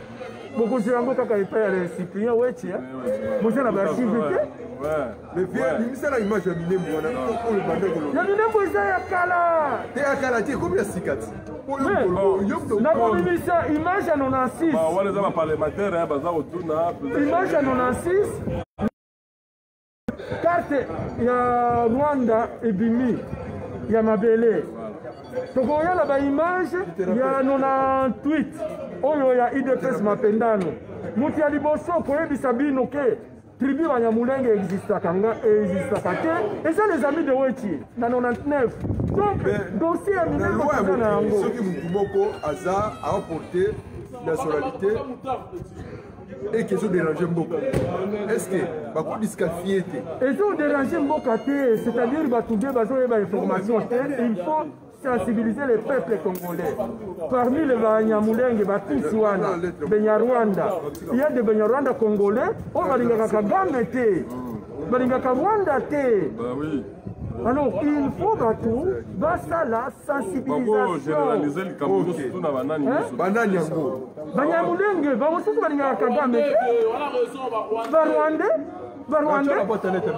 S3: Bokozi yango kaka epai ya récipient wechi. Moza na barchive te.
S4: Mais viens, il me semble l'image de Minembo.
S3: Il y a Minembo, il y a Kala.
S4: Tu es à Kala, tu es combien de cicatrices?
S3: Image à 96. Image à 96. Carte, il y a Rwanda et Bimi. Il y a Mabele. Donc, il y a là image, il y a 98. Il y a IDPS Mapendano. Mouti à Liboso, pour y Bisabino, tribu Banyamulenge existaka te et ça les amis de Wechi dans 99 donc dossier à
S4: la loi ceux qui Moutumoko Aza a emporté nationalité et qu'ils ont dérangé Mboka. Est-ce que Bakou disqualifié?
S3: Ils ont dérangé Mboka, c'est-à-dire Batougué besoin d'informations. Il faut sensibiliser les peuples congolais. Parmi les Banyamulenge, Batoussouana, Benyarwanda, il y a des Benyarwanda congolais, on va dire Kagame te, Balingaka Rwanda te. Alors il faut Batou, ça la sensibilisation. Banyamulenge, Bamousou Balingaka Kagame te, Barwande,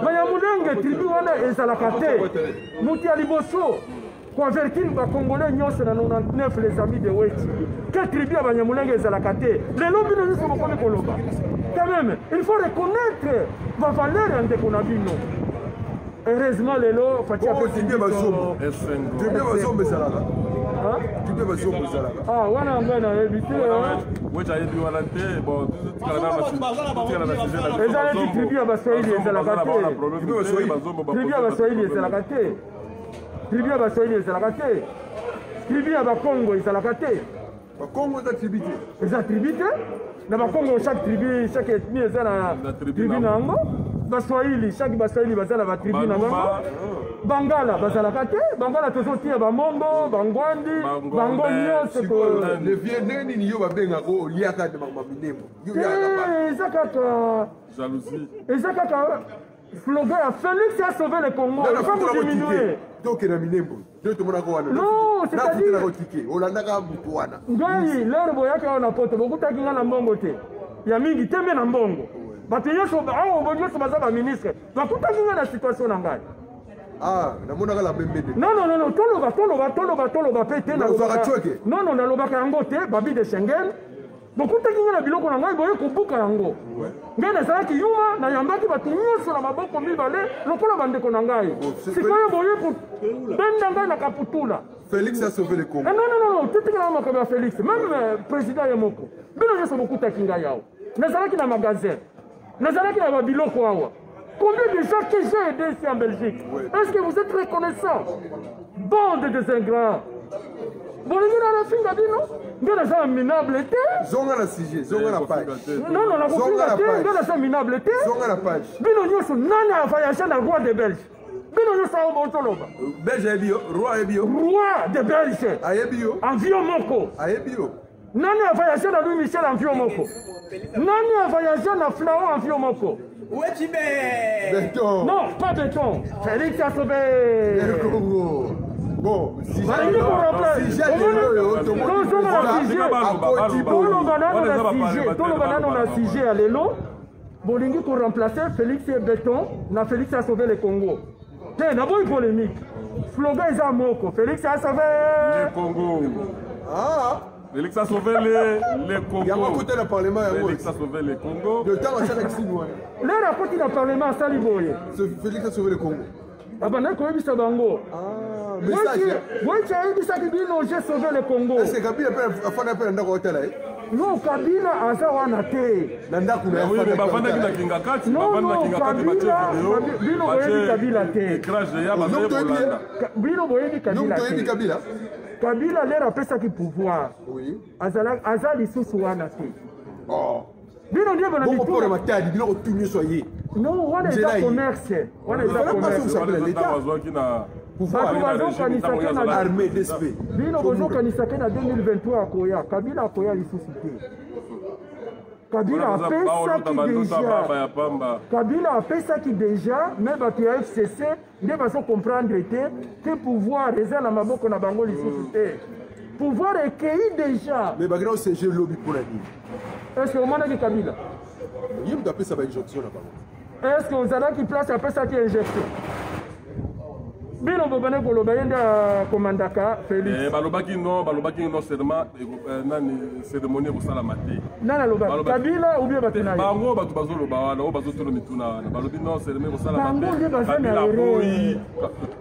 S3: Banyamulenge, tribu wana ezalaka te, Mouti Aliboso. Convertir les Congolais dans 99 les amis de Wechi. Quelle tribu à Banyamulenge et Zalakate? Les lobbies ne sont pas Koloba. Quand même, il faut reconnaître ma valeur en Dekonabino. Heureusement, les lots, Fatia
S4: Petit Bazoum. Tu peux Bazoum Zalaka. Tu peux Bazoum Zalaka.
S3: Ah, voilà, on a évité.
S2: Oui, j'ai dit, voilà, bon, tout
S3: les amis tribu à Bassoïli et Zalakate. Tribu à Bassoïli et Zalakate. Tribu à Bassoïli et Zalakate. Tribu à Bakongo et Zalakate.
S4: Bakongo est attribué.
S3: Les attribués. Dans Bakongo, chaque tribu, chaque ethnie est la tribu Nango. Bassoïli, chaque Bassoïli est la tribu Nango. Bangala, Bazalakate. Bangala, toujours tia Bamongo, Bangwandi, Bangonyo.
S4: Le vieux Neni, il y a Bengago, il y a un Mamaminem.
S3: Et Zakaka.
S2: Jalousie.
S3: Et Zakaka. Slogan, Félix a sauvé le Congo. Il faut vous diminuer.
S4: Donc, il y a Minembo.
S3: Non, c'est-à-dire. Ngai, l'heure boyaka on a pote, beaucoup takinga na mbongo te. Ya mingi tembe na mbongo. Bato yoso awo bonyoso bazaba ministre. Bakuta kinga na situation na ngai.
S4: Ah, namona la bembede.
S3: Non, toloba pete na. Non, nalobaka yango te, babi de Schengen. Beaucoup takinga na biloko na ngai boye kubuka yango. Ngai nazalaki yuma na yambaki bato nyonso na maboko mibale lokola bandeko na ngai. Sikoyo boye pour benda ngai na kaputula.
S4: Félix a sauvé le Congo.
S3: Non, tout est dans le Félix. Même président Yamoko. Bien sûr, beaucoup de Kinga Yao. Nazaraki dans le magasin. Nazaraki dans le biloko awa. Combien de gens que j'ai aidé ici en Belgique? Est-ce que vous êtes reconnaissants? Bande de ingrats. Bon, il y a la fin d'Adino. Il y a des minables.
S4: Zonga la CG, Zonga la page.
S3: Non, la il y a des minables.
S4: Zonga la page.
S3: Bino Nyoso, Nana a voyagé dans le roi des Belges.
S4: Belge Ebio, roi Ebio.
S3: Roi de Belge.
S4: Ebio.
S3: En Viomoko.
S4: Ebio.
S3: Nani a voyagé dans Louis Michel en Viomoko. Nani a voyagé dans Flao en Viomoko.
S4: Béton.
S3: Non, pas béton. Félix a sauvé.
S4: Bon, si
S3: j'ai allélo, Bolingi pour remplacer Félix et Béton, na Félix a sauvé le Congo. C'est d'abord une polémique. Slogan est à Moko. Félix a sauvé
S2: le Congo.
S4: Ah,
S2: Félix a sauvé les Congo.
S4: Il y a un côté dans le Parlement.
S2: Félix a sauvé les Congo.
S4: Le temps, c'est avec Sinois.
S3: Là, la côté dans le Parlement, ça liboye.
S4: Félix a sauvé le Congo.
S3: Ah ben, on a vu ça bango.
S4: Ah, message.
S3: Moi, tu as vu ça qui dit non, j'ai sauvé le Congo.
S4: Est-ce que Kabila a fait un peu dans l'hôtel?
S3: Non, Kabila a ça ou a été.
S2: Oui, mais Bafana qui n'a qu'un kati.
S3: Non, non, Kabila. Bino boyebi Kabila te.
S2: Crash de Yaba, c'est Bolanda.
S3: Bino boyebi Kabila te.
S4: Kabila.
S3: Kabila l'air a pesa ki pouvoir.
S4: Oui.
S3: Azali susu wana te.
S4: Oh.
S3: Bino ndiye bana
S4: Bon,
S3: bitu.
S4: pour le matin, il faut tout mieux soyez.
S3: Non, wana eza commerce. Wana eza commerce.
S4: Armée d'esprit.
S3: Bino bozokanisaka na 2023 akoya. Kabila akoya lisusu te. Kabila apesaki déjà, mais bato ya FCC nde bazo comprendre te que pouvoir eza na maboko na bango lisusu te. Pouvoir ekei déjà.
S4: Mais bagana c'est jeu lobby pour la vie.
S3: Est-ce que omonaki Kabila?
S4: Yim tapé ça ba injonction na bango.
S3: Est-ce que ozalaki place apesaki injection? Bino bobane koloba yende komandaka Félix.
S2: Balobaki non seulement nani cérémonie ko sala maté.
S3: Nana loba Kabila ou bien batuna.
S2: Bango batu bazoloba wana o bazotolo mituna wana. Balobi non cérémonie ko sala maté.
S3: Bango nde bazana ere.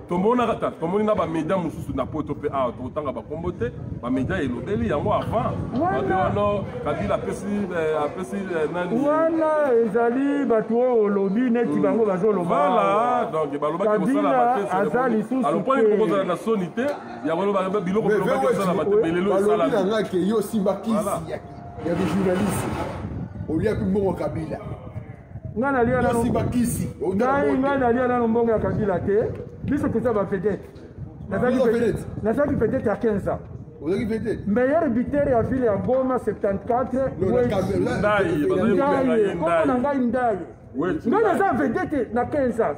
S2: Tomona kata tomoni na ba média mususu na poto pe a totanga ba kombote ba média elobeli yango avant. Wana Kabila apesi nani. Wana
S3: ezali batu o lobi neti bango bazoloba.
S2: Voilà donc balobaki ko sala maté. Alors pour les proposants de la sonité, il y a un biloko qui est la matébelelo et ça là.
S4: Il y a aussi Makisi, il y a des journalistes. Au lieu de mon Kabila.
S3: Ngana lia na
S4: aussi Makisi.
S3: Ngana lia na mbongo ya Kabila te. Biso tout ça va peut-être. Nazaki peut-être à 15 ans.
S4: Vous avez fait
S3: meilleur buteur ya ville ya Goma 74. Ndai. Nga naza vedete na 15 ans.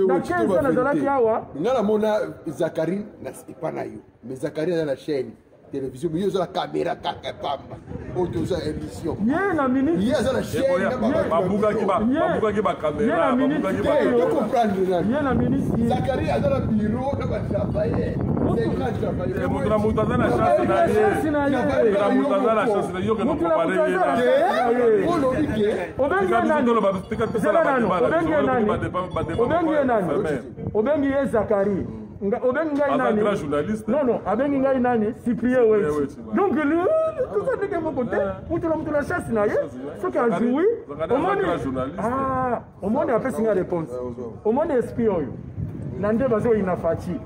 S3: Na 15 ans nazalaki awa.
S4: Nga namona Zakari na na yo. Mais Zakari na chaîne télévision, mais yo la caméra kaka pamba. Oto za émission.
S3: Yé na ministre.
S4: Yé za la chaîne
S2: babuka ki ba caméra, babuka ki ba.
S4: Yo comprendre là.
S3: Yé na ministre.
S4: Zakari a dans le bureau na ba travailler.
S2: Mutu na chance na ye. Mutu na chance na yo que nous comparer
S3: obengi ye Zakari obengi ngai nani non non abengi ngai nani Cyprien Weti donc lui tout ça dit que mon côté mutu na chance na ye ce qui a joué au monde a fait signer réponse au monde esprit oyo nande bazo inafachi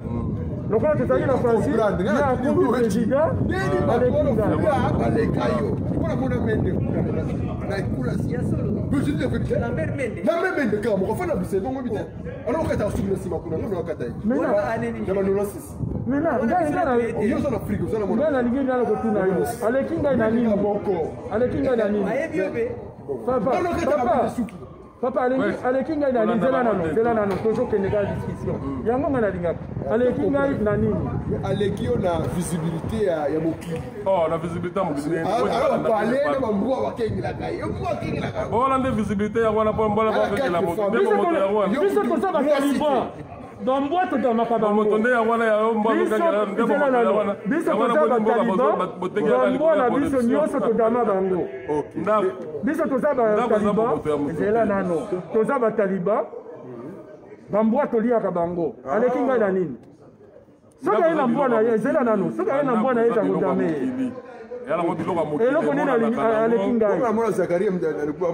S3: donc là c'est na Francis il y a un président avec
S4: Kayo kuna mona mende na ikula solo bujite fekite na mende kama kwa fana bise bongo bite alors que tu as soulevé sima kuna non kata yi
S3: mais là
S4: yo sana frigo sana mona
S3: ngana lingi ngana ko tuna yo alekinga na nini alekinga na nini papa alekinga na nini zela nano toujours que négal discussion yango ngana linga alekinga na nini
S4: alekio na visibilité ya mokili
S2: na visibilité ya mokili
S4: alors parler na bambua wakengila kai yo mbua kengila kai
S2: bona nde visibilité ya wana pombola ba kengila mokili
S3: biso kosa ba taliban dans boîte de makaba
S2: motonde ya wana ya mba kengila ndemo ya wana
S3: biso kosa ba taliban bona biso nyoso to dama bango biso toza ba taliban zela nano toza ba taliban bambwa toliaka bango alekinga na nini soki aye na mbwana ye ezela nano soki aye na mbwana ye tango dame eloko nini aleki ngai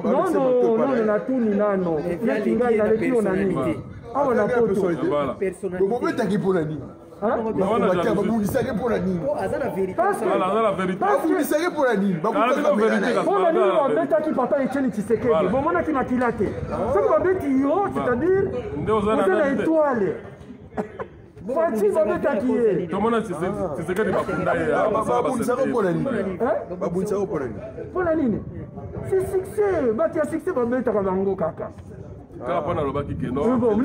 S3: nono natuni nano neti ngai naleki yo na nini awa na poto
S4: bobetaki mpo na nini babundisaki mpo na nini babundisaki mpo na nini
S3: mpona nini babetaki papa Etienne Tshisekedi bomonaki makila te soki babeti yo c'est-à-dire oza na étoile Fati babetaki ye
S2: tomona Tshisekedi bakunda ye
S4: babundisaki mpo na nini babundisaki mpo na nini
S3: mpo na nini si succès bato ya succès babetaka bango kaka
S2: kaka mpona alobaki keno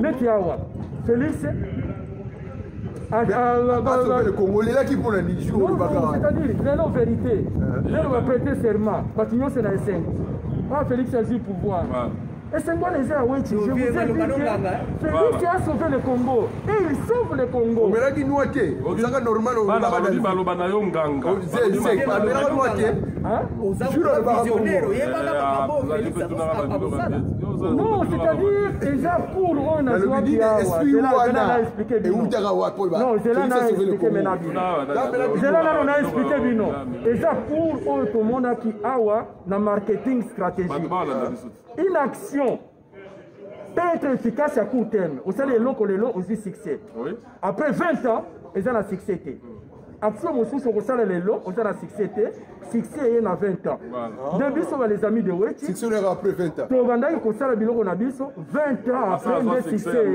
S3: neti awa Félix
S4: congolelaki mpona nini
S3: c'est-à-dire lelo vérité lelo baprété serment bato nyonso na esengo Félix azwi pouvoir Et c'est moi les Aouetti. Je vous ai dit que c'est lui qui a sauvé le Congo. Et il sauve le Congo.
S4: Mais là, il nous a été. C'est normal.
S3: Non, c'est-à-dire, déjà pour on a joué à a expliqué Bino. Non, c'est là qu'on a expliqué maintenant. C'est là qu'on a expliqué Bino. Déjà pour tout le monde qui a un marketing stratégique. Une action peut être efficace à court terme. Au sein des lots, aussi succès. Après 20 ans, ils ont la succès. Action aussi sur les lots, ils ont la succès. Succès il y a 20 ans. Début sur les amis de Weti.
S4: Succès après 20 ans.
S3: Tobanda qui constate le bilan qu'on a 20 ans après le succès.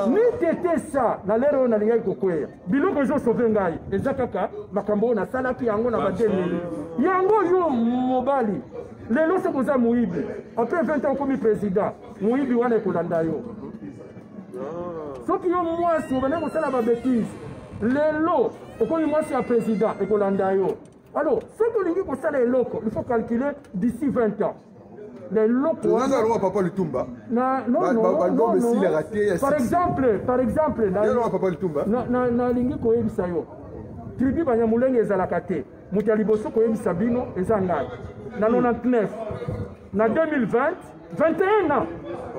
S3: Ni tété ça, na l'ère on a l'ingé kokwea. Bilan que je sauve ngai. Eza kaka makambo na sala ki yango na badeli. Yango yo mobali. Lelo c'est pour ça Moïbi. Après 20 ans comme président, Moïbi wana kolanda yo. Soki yo mwasi obana kosala ba bêtise. Lelo okomi mwasi ya président ekolanda yo. Alors, ce que l'on dit pour ça, les locaux, il faut calculer d'ici 20 ans. Les locaux.
S4: Non, non, papa le Tumba.
S3: Non, non, non. Par exemple,
S4: papa le Tumba.
S3: Na lingi ko yebisa yo. Tribu banyamulenge ezalakate. Muti aliboso ko yebisa bino ezangai. Na 99. Na 2020, 21 ans.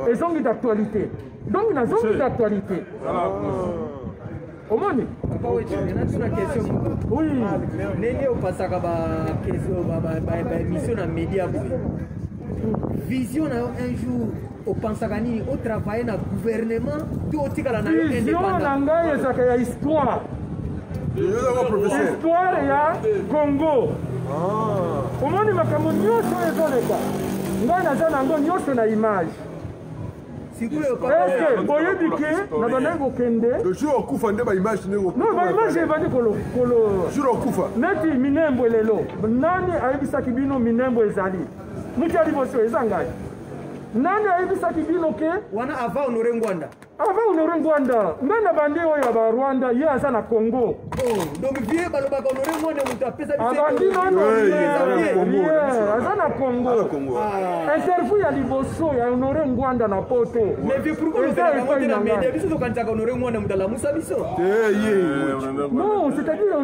S3: Ils ont d'actualité. Donc, na zone d'actualité. Omoni?
S5: Une question.
S3: Oui.
S5: Nene au passage à émission dans les médias. Vision un jour au Pansagani, au travail dans le gouvernement, tout au Tigala.
S3: Vision Nangaï, c'est histoire. Histoire, il y a Congo. Omoni makambo nyoso ezoleka. Ngai naza nango nyoso na image. Est-ce boyebi ke na bana kokende
S4: le jour okufa nde ba image ne ko
S3: non ba image ebandi kolo
S4: jour okufa
S3: neti minembo lelo nani ayebisaki bino minembo ezali muti ya liboso eza ngai nani ayebisaki bino ke
S5: wana ava Honoré Ngwanda
S3: ngai na bandi oyo ya ba Rwanda ye aza na Congo
S5: donc vie balobaka Honoré Ngwanda mutu apesa
S3: abandi nono aza na Congo interview ya liboso ya Honoré Ngwanda na poto
S5: mais vie pourquoi vous avez monté na média biso tokanisaka Honoré Ngwanda mutu alamusa biso
S3: non c'est-à-dire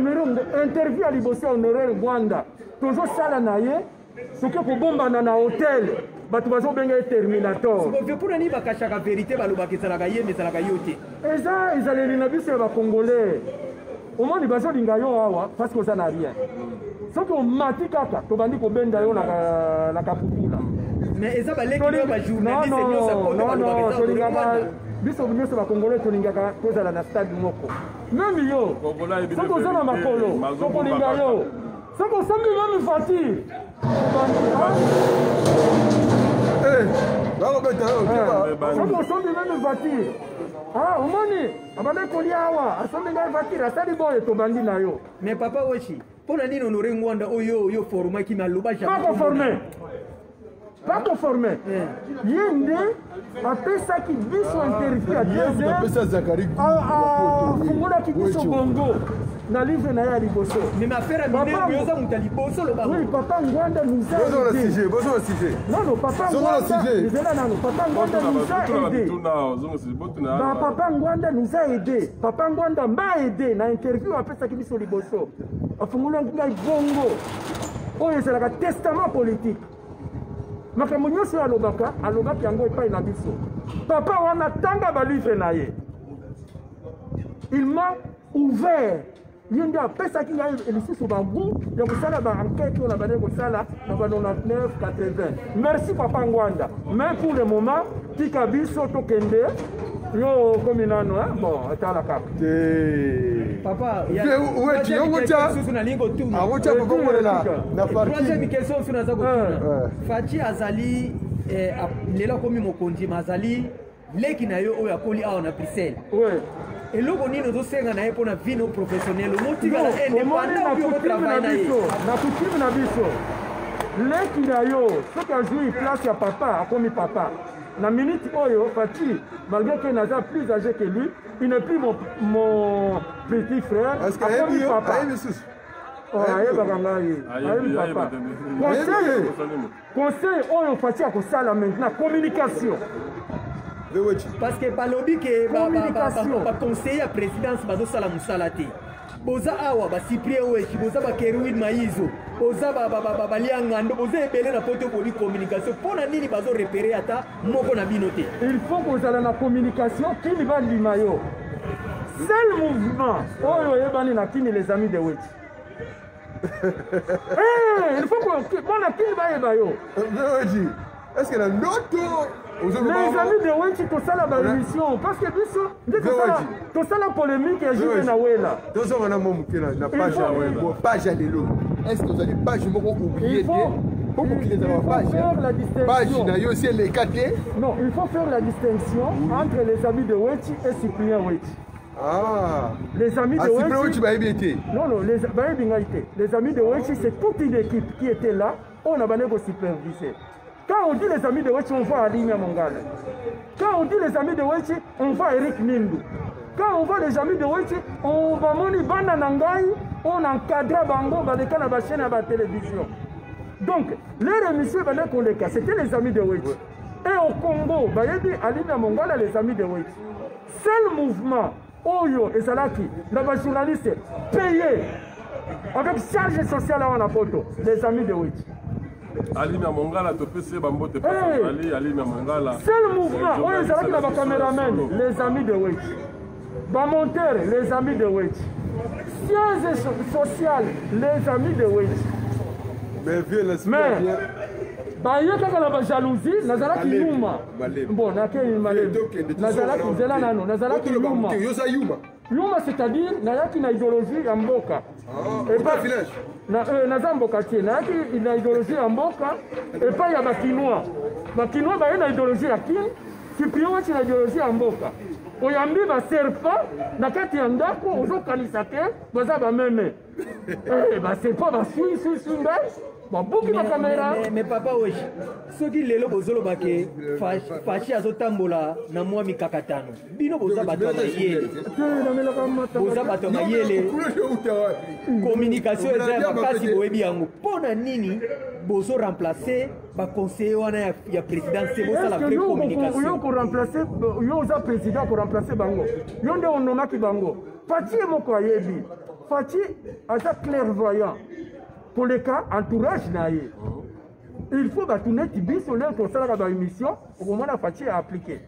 S3: interview ya liboso ya Honoré Ngwanda tozosala na ye soki kobombana na hotel bato bazobenga Terminator
S5: mpona nini bakashaka vérité balobaka ezalaka ye ezalaka yo te
S3: eza ezaleli na biso ya bacongolais omoni bazolinga yo awa parce que oza na rien soki omati kaka tobandi kobenda yo na kaputula
S5: mais eza baleki yo bajournaliste nyonso poto balobaka ezalaka
S3: biso nyonso bacongolais tolingaka tozala na stade moko meme yo soki oza na makolo tokolinga yo soki osambi meme voiture soki osombi meme voiture omoni abanda kolia awa asombi ngai voiture asali boye tobandi na yo
S5: mais papa Weshi mpona nini Honoré Ngwanda oyo formaki me aloba
S3: pas conformé ye nde apesaki biso interview ya 2 afungolaki biso bongo na livre na ya liboso
S5: mais affaire ya minembo yoza mutu ya liboso lobango
S3: oui papa Ngwanda nous a aidé non papa Ngwanda nous a aidé papa Ngwanda nous a aidé papa Ngwanda m'a aidé na interview apesaki biso liboso afungolaki ngai bongo oyo ezalaka testament politique makambo nyonso alobaki yango epai na biso papa wana tanga balivre na ye il m'a ouvert ye nde apesaki ngai lisusu bagu ya kosala baenquête oyo na bande kosala na ba 99 80 merci papa Ngwanda mais pour le moment tika biso tokende yo komi nano bon etala kaka
S5: papa troisième question sur naza kotuna Faci azali lelo akomi mokonzi mazali leki na yo oyo akoli awa na Bruxelles eloko nini ozosenga na ye mpona vino professionnel omotikala indépendant oyo otravaille na ye
S3: na kutime na biso leki na yo soki azwi place ya papa akomi papa na minute oyo Faci malgré que naza plus âgé que lui il n'est plus mon petit frère akomi papa ayebaka ngai ayebi papa conseil oyo Fachi akosala maintenant communication
S5: parce que balobi ke baconseiller ya présidence bazosala mosala te boza awa bacyprien wechi boza bakerwin maizo boza baliangando boza ebele na poto boli communication mpona nini bazorepere ata moko na bino te
S3: il faut kozala na communication kini bandima yo seul mouvement oyo oyebani na kini les amis de wechi il faut bona kini bayeba yo
S4: est-ce que na ndoto
S3: les amis de wechi tosala baémission parce que biso nde tosala polémique ya juve na wela
S4: tozonga na momuke na page ya wela page ya lelo est-ce que ozali page moko oublié te page na yo si eleka te
S3: non il faut faire la distinction entre les amis de wechi et cyprien wechi. Les amis de Wechi. Non, les amis de Wechi, c'est toute une équipe qui était là. On a besoin de superviser. Quand on dit les amis de Wechi, on va à Alimia Mongala. Quand on dit les amis de Wechi, on va à Eric Nindu. Quand on voit les amis de Wechi, on va Moni Banda Nangai, on encadre Bango, Badeka la chaîne à la télévision. Donc, les émissions, c'était les amis de Wechi. Et au Congo, Alimia Mongala, les amis de Wechi. Seul mouvement. Oyo et Salaki, les journalistes payés avec charge sociale à la photo, les amis de Wechi.
S2: Alimia Mongala, tu peux se bambote Alimia Mongala.
S3: Seul mouvement, Oyo et Salaki, les caméramens, les amis de Wechi. Bamonteur, les amis de Wechi. Siège social, les amis de Wechi.
S4: Mais vieux,
S3: baye kaka na bajalousie nazalaki yuma bon nakei malem nazalaki nzela nano nazalaki yuma yuma c'est-à-dire nayaki na idéologie ya mboka naza mboka tie nayaki na idéologie ya mboka epai ya bakinois baye na idéologie ya kini cyprien wechi na idéologie ya mboka oyambi baserpa na kati ya ndako ozokanisa te baza bameme baserpa basui ngai babuki bakamera
S5: mais papa weshi soki lelo bozoloba ke Fachi azotambola na mwa mikakatano bino boza bato ya mayele boza bato ya mayele communication eza ya makasi boyebi yango mpona nini bozo remplacer baconseiller wana ya présidence bosala vraie communication
S3: yo koremplace yo oza président koremplace bango yo nde onomaki bango Fachi moko ayebi Fachi aza clairvoyant pour le cas entourage naïe. Il faut batourner biso leo tosala ba émission au moment la Fachi a appliqué.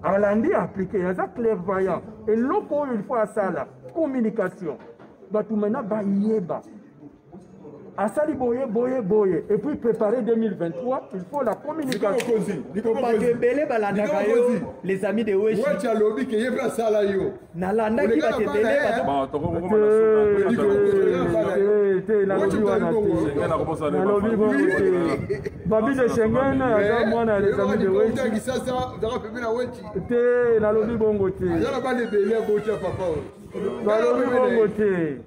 S3: Alandi a appliqué, il y a ça clairvoyant et loko il faut à ça la communication. Batumena ba yeba. Asali boye et puis préparer 2023, il faut la communication.
S5: Les amis de Wechi.
S4: Wechi alobi ke yebra sala yo.
S5: Na landa ki ba tebele ba
S2: to ko
S3: Babi de Schengen ya mwana les amis de Wechi. Te na lobi bongo te.
S4: Ya ba lebele bo cha papa.
S3: Ba lobi bongo te.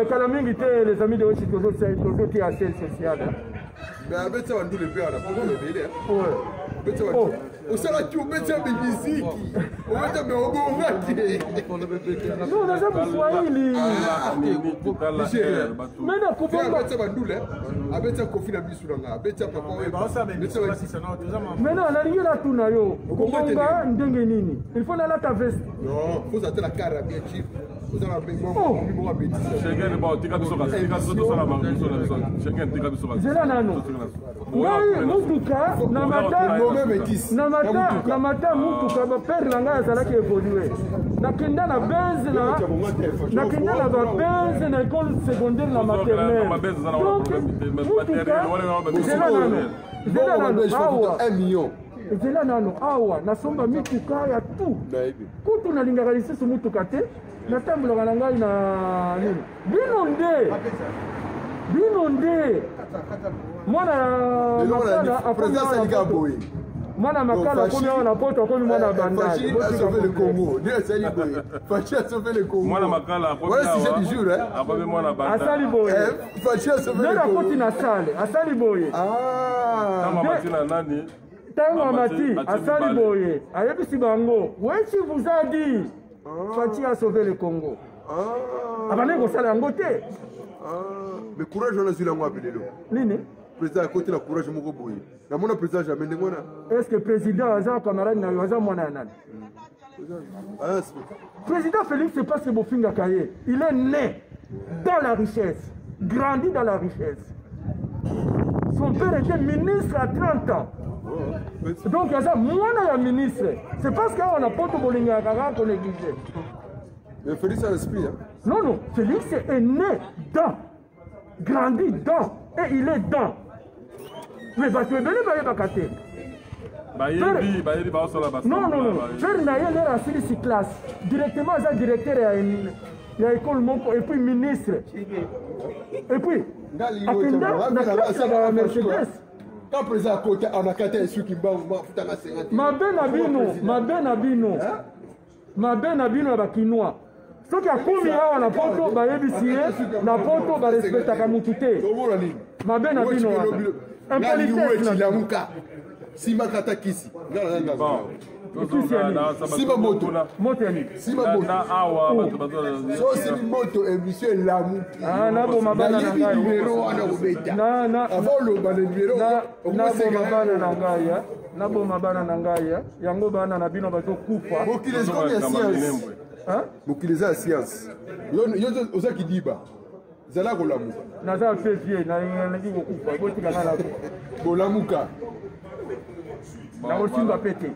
S3: Kala mingi te les amis de Wechi tozotia à celle sociale.
S4: Mais avec ça on dit le père là, pourquoi le bébé? Ouais. On sera tu mettre des musiques. On va te mettre au ngati.
S3: Non, on a ça pour Swahili. Mais non, comment
S4: ça va nous là? Avec ça Kofi na bisu nga, avec ça papa ouais.
S3: Mais non, la ligne là tout na yo. Komonga ndenge nini? Il faut la ta veste.
S4: Non, faut ça la cara bien chief. Vous avez un peu bon appétit.
S2: Schengen ba tika biso ka tika biso sala ba biso na biso. Schengen tika biso ka.
S3: Zela nano. Ngai mutuka na mata mutuka ba père na ngai azalaki évoluer. Nakenda na Benz na ba Benz na école secondaire na maternelle. Zela nano awa 1 million. Zela nano awa nasomba mituka ya tout. Kutu nalingaka lisusu mutuka te. Natambolaka na ngai na nini bino nde mwana makala akomi awa na poto akomi mwana bandali asali boye nde akoti na sale asali boye ntango amati asali boye ayebisi bango Wechi vous a dit Fachi a sauvé le Congo. abandaki kosala yango te.
S4: Mais courage on a zila ngwa bilelo.
S3: Nini?
S4: Président à côté la courage moko boye. Na mona président jamais ndengona.
S3: Est-ce que président aza camarade na aza mwana nani? Président Félix c'est pas ce Bofinga Kaye. Il est né dans la richesse, grandi dans la richesse. Son père était ministre à 30 ans. Donc aza mwana ya ministre. C'est parce qu'on a pas tout bolinga kaka qu'on néglige.
S4: Mais Félix a l'esprit.
S3: Non, non, Félix est né dans, grandi dans, et il est dans. Mais tu es venu à Bakate. Non, non, non. Père Naye est à Silis classe. Directement, il est directeur à l'école Moko, et puis ministre. Et puis, à la Mercedes.
S4: Quand président à côté, on a quatre ceux qui vont faire 50.
S3: Ma ben abino à Bakinois. Ce qui a commis à la poto, la poto va respecter la Kamutute. Ma ben abino. Un policier.
S4: Sima Katakisi.
S3: Sima Moto.
S4: Sima Moto. So c'est une moto émission l'amour.
S3: Ah, na bo mabana na ngai. Avant
S4: le numéro.
S3: Na bo mabana na ngai. Na bo mabana na ngai. Yango bana na bino bato kufa.
S4: Mokileza comme ya science. Hein? Mokileza science. Yo ozaki diba. Zala ko lamu.
S3: Na za fait vieux na ngi ko kufa. Bo tika na la ko.
S4: Bo lamuka.
S3: Na osimba pete.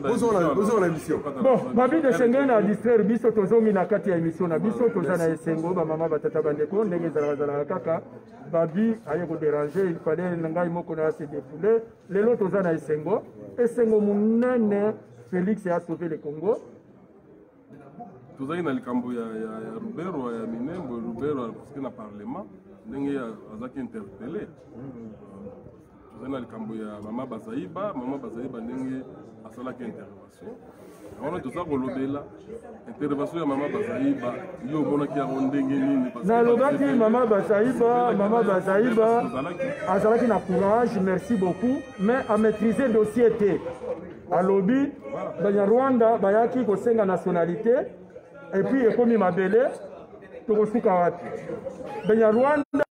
S4: Bonjour la émission.
S3: Bon, babi de Schengen a distraire biso tozongi na kati ya émission na biso tozana esengo ba mama batata bandeko ndenge zala kaka babi aye ko déranger il fallait ngai moko na se défouler lelo tozana esengo munene Félix a sauvé le Congo.
S2: Tozali na likambo ya Rubero ya Minembo Rubero parce que na parlement ndenge azaki interpellé. Tozali na likambo ya Mama Bazaiba ndenge asalaki intervention. On a tout ça pour l'obéla. Intervention ya Mama Bazaiba, yo monaki ya ndenge nini parce que
S3: na lobaki Mama Bazaiba asalaki na courage, merci beaucoup, mais à maîtriser dossier té. À lobby, banya Rwanda bayaki ko senga nationalité et puis ekomi mabele to ko suka wapi. Banya Rwanda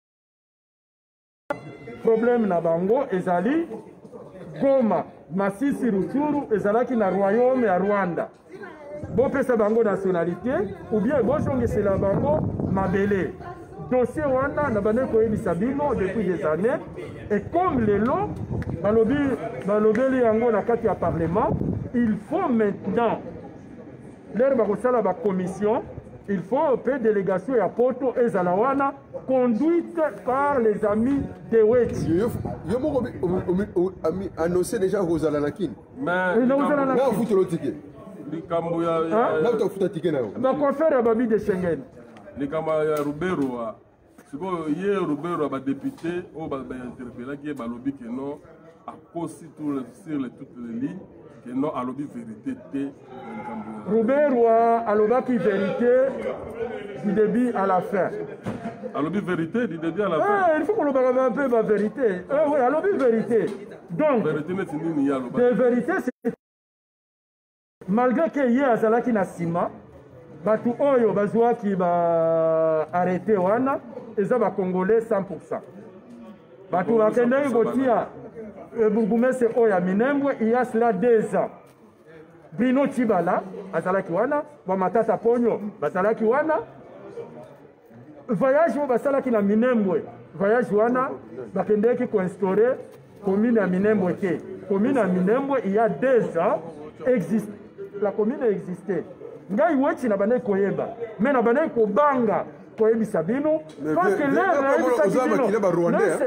S3: problème na bango ezali Goma, Masisi, Rutshuru ezalaki na royaume ya Rwanda. Bo pesa bango nationalité ou bien bo jongesela bango mabele. Dossier wana na bane ko yebisa bino depuis des années et comme lelo balobeli yango na kati ya parlement, il faut maintenant l'air bakosala ba commission. Il faut une délégation à Porto et Zalawana conduite par les amis de Weti.
S4: Vous annoncé déjà aux Alanakin.
S2: Mais
S4: vous avez le ticket. Vous ticket.
S3: Quoi faire à Babi de Schengen?
S2: Les camarades Rubero, hier Rubero a député, on va interpeller qui est Balobi que non, à cause sur toutes les lignes. Que non, à l'objet vérité.
S3: Robert Roy, à l'objet vérité du début à la fin.
S2: À l'objet vérité du début à la fin.
S3: Il faut qu'on le parle un peu de la vérité. Oui, à l'objet vérité. Donc, de vérité, c'est malgré qu'il y ait Azalaki Nassima, Batu Oyo Bazwa qui va arrêter Wana, et ça va Congolais 100%. Batu Wakende Gotia. Bourgmestre Oya Minembwe, il y a cela 2 ans. Bino Chibala, Azalaki Wana, Wamatata Ponyo, Bazalaki Wana. Voyage au Basalaki na Minembwe. Voyage Wana, Bakendeki ko instauré commune à Minembwe. Commune à Minembwe, il y a 2 ans, existe. La commune existait. Ngai Wechi na bane koyeba, mais na bane ko banga. Koyebisa bino, parce que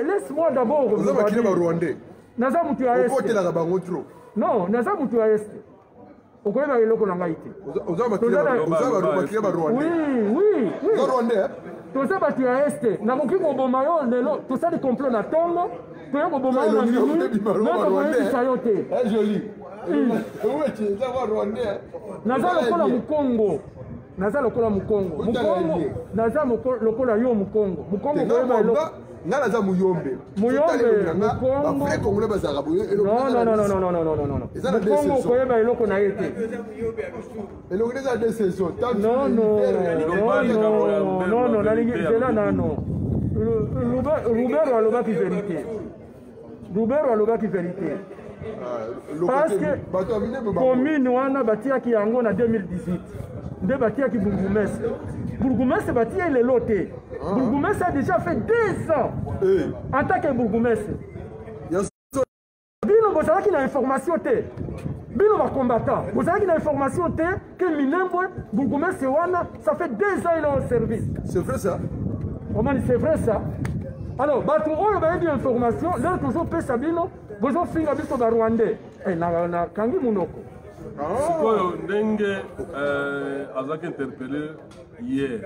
S3: laisse-moi d'abord. Naza mutu ya este. Non, naza mutu ya este. Okoyeba eloko na ngai te. Oui. Toza batu ya este. Na koki koboma yo lelo, tosali complot na tongo, toya koboma yo na minui, mais tokoyebisa yo te.
S4: Joli.
S3: Naza lokola Mukongo. naza lokola mukongo mukongo naza lokola yo mukongo mukongo koyeba eloko
S4: nga naza muyombe
S3: mukongo
S4: congolais bazalaka boye
S3: mukongo koyeba eloko na ye te
S4: eloko eza de saison
S3: non nalingi zela nano Rubero alobaki vérité Rubero alobaki vérité parce que commune wana batiaki yango na 2018 nde batiaki bourgmestre batia lelo te bourgmestre a déjà fait 2 ans en tant que bourgmestre bino bozalaki na information te bino bacombattant bozalaki na information te que Minembwe bourgmestre wana ça fait 2 ans il est en service.
S4: C'est vrai ça?
S3: Comment c'est vrai ça? Alors bato oyo bayebi information lelo tozopesa bino bozofinga biso barwandais na kangi munoko
S2: sikoyo ndenge azaki interpellé hier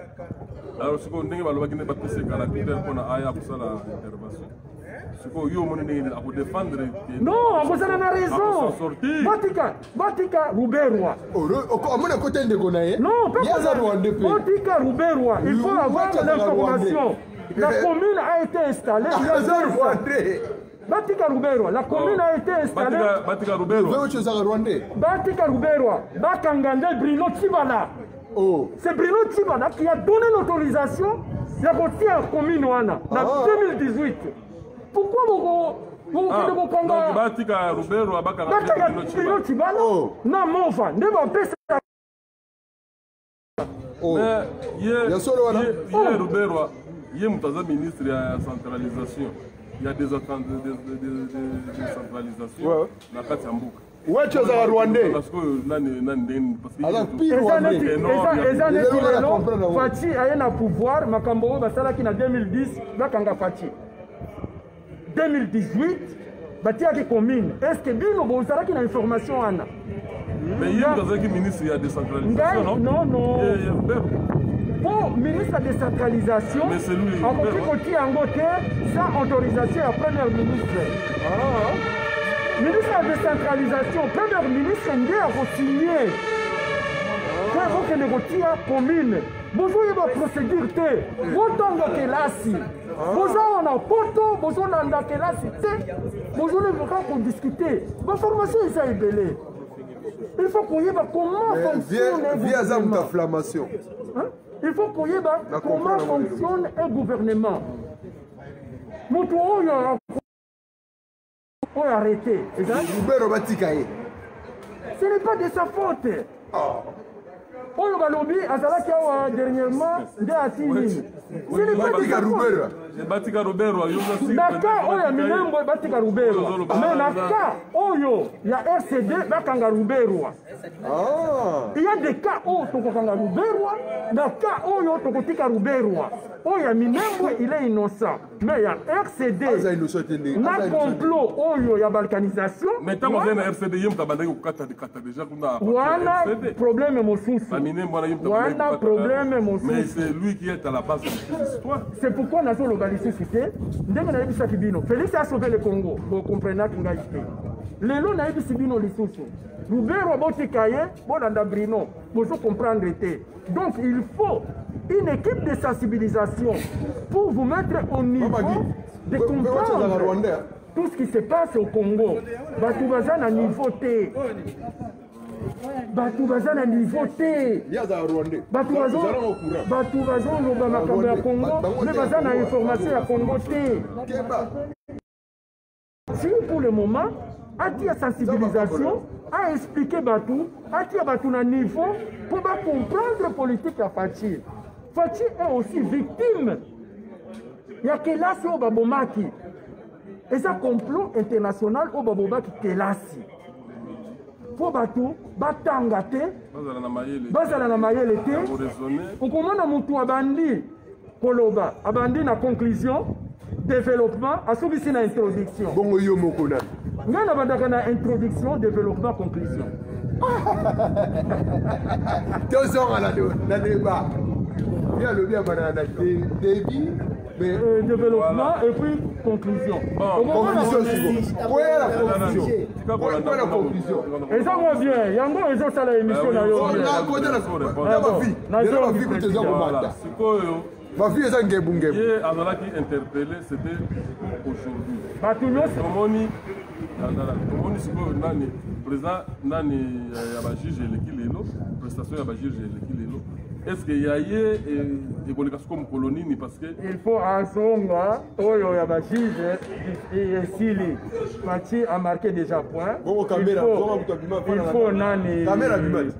S2: alors sikoyo ndenge balobaki nde bapesa caractère mpona aya kosala intervention sikoyo yo omoni ndenge akodefendre
S3: non akozala na raison batika Ruberwa
S4: omona kote ndeko na ye
S3: non batika Ruberwa il faut avoir l'information. La commune a été installée. Batika Ruberwa, la commune a été installée.
S2: Batika Ruberwa.
S3: Batika Ruberwa, Bakangande Bruno Tibala. C'est Bruno Tibala qui a donné l'autorisation de retirer la commune wana en 2018. Pourquoi vous
S2: Batika Ruberwa,
S3: Batika Bruno Tibala? Non, mon enfant, ne va pas.
S2: Mais Ruberwa. Il y a un ministre de la centralisation. Il y a des décentralisations dans la Katsambuka.
S4: Oui, tu es un Rwandais.
S2: Parce que
S4: alors, pire Rwandais.
S3: Fati a un pouvoir, Makambo, Basala qui en 2010, Bakanga Fati. 2018, Batia qui commune. Est-ce que Bino Bozala qui a information Anna?
S2: Mais il y a un ministre de la décentralisation, non?
S3: Non. Pour ministre de décentralisation, sans autorisation à première ministre. Ministre de décentralisation, première ministre, a signé. Pour que négocier commune. Vous avez une procédure. Vous avez une classe. Vous avez un poteau. Vous avez une classe. Vous avez discuter. Votre formation est ébellée. Il faut qu'on y ait comment fonctionne
S4: l'inflammation.
S3: Il faut qu'on y ait comment fonctionne un gouvernement. Moutou arrêté. Ce n'est pas de sa faute. Oyo balobi azalaki awa dernièrement nde atini. Ce n'est pas de sa faute.
S2: Batika Ruberwa
S3: naka oyo Minembwe batika Ruberwa mais naka oyo ya RCD bakanga Ruberwa. Il y a des cas où tokokanga Ruberwa, naka oyo tokotika Ruberwa. Oyo Minembwe il est innocent mais il y a RCD na complot oyo ya balkanisation.
S2: Mais tant qu'on a RCD yem tabandaki kokata déjà kuna
S3: wana problème mosusu. Wana problème mosusu.
S2: Mais c'est lui qui est à la base de cette histoire.
S3: C'est pourquoi nous avons l'organisation cité. Ndenge na yebisa kibino. Félix a sauvé le Congo. Vous comprenez que ngai te. Lelo na yebisa bino lisusu. Ruberwa botikaye, bolanda Brino. Vous comprendre te. Donc il faut une équipe de sensibilisation pour vous mettre au niveau de comprendre tout ce qui se passe au Congo. Batu bazana niveau T. Batu bazana niveau T. Batu bazana loba makambo ya Congo, mais bazana information ya Congo T. Si pour le moment, à sensibilisation, à expliquer Batu, à Batu na niveau pour comprendre la politique à Fati. Fati est aussi victime. Il y a Kelasi au Babomaki. Et ça complot international au Babomaki Kelasi. Pour Batu, Batanga te, Bazala na mayele te, on commande à Moutou Abandi, Koloba, Abandi na conclusion, développement, à celui ci na introduction.
S4: Bongo yo mokona.
S3: Ngana bandaka na introduction, développement, conclusion.
S4: Deux ans à la débat. Il y a le bien banana débit.
S3: développement et puis conclusion.
S4: Conclusion, c'est bon. Ouais, la conclusion. Ouais, la conclusion.
S3: Et ça va bien. Yango, ils ont ça la émission.
S4: Ma fille est un guébungé.
S2: Azala qui interpellé, c'était aujourd'hui. Tomoni siko nani président nani yabajuge eleki lelo prestation yabajuge eleki lelo. Est-ce qu'il y a eu comme colonie parce que
S3: il faut asonga oyo yabajuge et Sili Mati a marqué déjà point. Il faut nani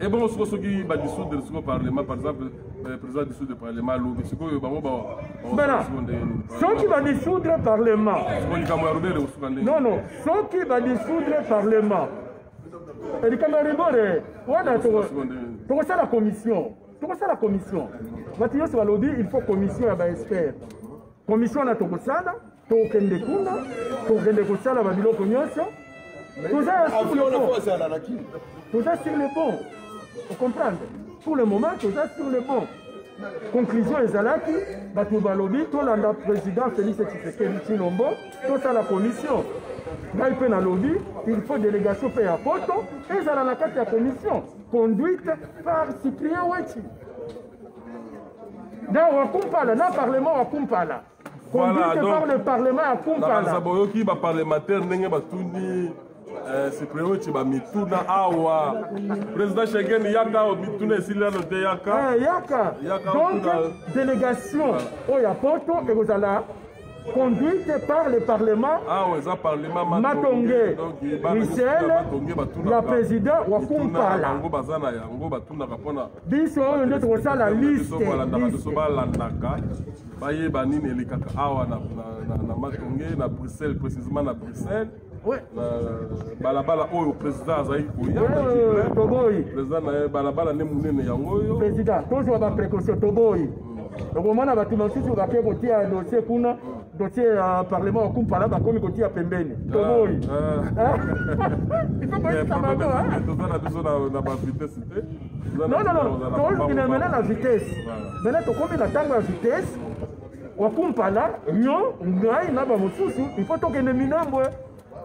S2: et bon ce qui va dissoudre le parlement par exemple le président dissoudre le parlement l'eau ce que
S3: ceux qui va dissoudre le parlement non ceux qui va dissoudre le parlement et quand on rebore voilà tout ça la commission. Comment la commission? Maintenant, sur le lobby, il faut commission à expert. Commission à Tokosana, Tokende Kuna, Tokende Kosala, Babilo Konyoso. Tout ça sur le bon. Tout ça sur le bon. Vous comprenez? Pour le moment, tout ça sur le bon. Conclusion Ezalaki, Batouba Lobby, tout le président Félix Tshisekedi Tshilombo, tout ça la commission. Là, il peut dans le lobby, il faut délégation faire à Poto, et ça la carte de la commission, conduite par Cyprien Ouetti. Dans le Parlement à Kumpala. Conduite par le Parlement à Kumpala.
S2: Zaboyoki, le parlementaire, Cyprien Ouetti, Mituna Awa. Président Schengen, Yaka, Mituna, Silla, Yaka.
S3: Yaka. Donc, délégation, Oya Poto, et vous allez. Conduite par le Parlement Matongé, Michel, la présidente Wakumpala. Biso, on est dans la liste.
S2: Na Bruxelles, précisément na Bruxelles. Balabala oyo président Azaï
S3: Toboy.
S2: Président balabala ne munene yango.
S3: Président, toujours ba précaution Toboy. Donc, on a bâtiment sur le papier côté à dossier pour nous, dossier Parlement au Kumpala, comme côté à Pembeni. Il faut pas être capable. Non, il est maintenant la vitesse. Maintenant, comme il attend la vitesse, au Kumpala, non, il faut que nous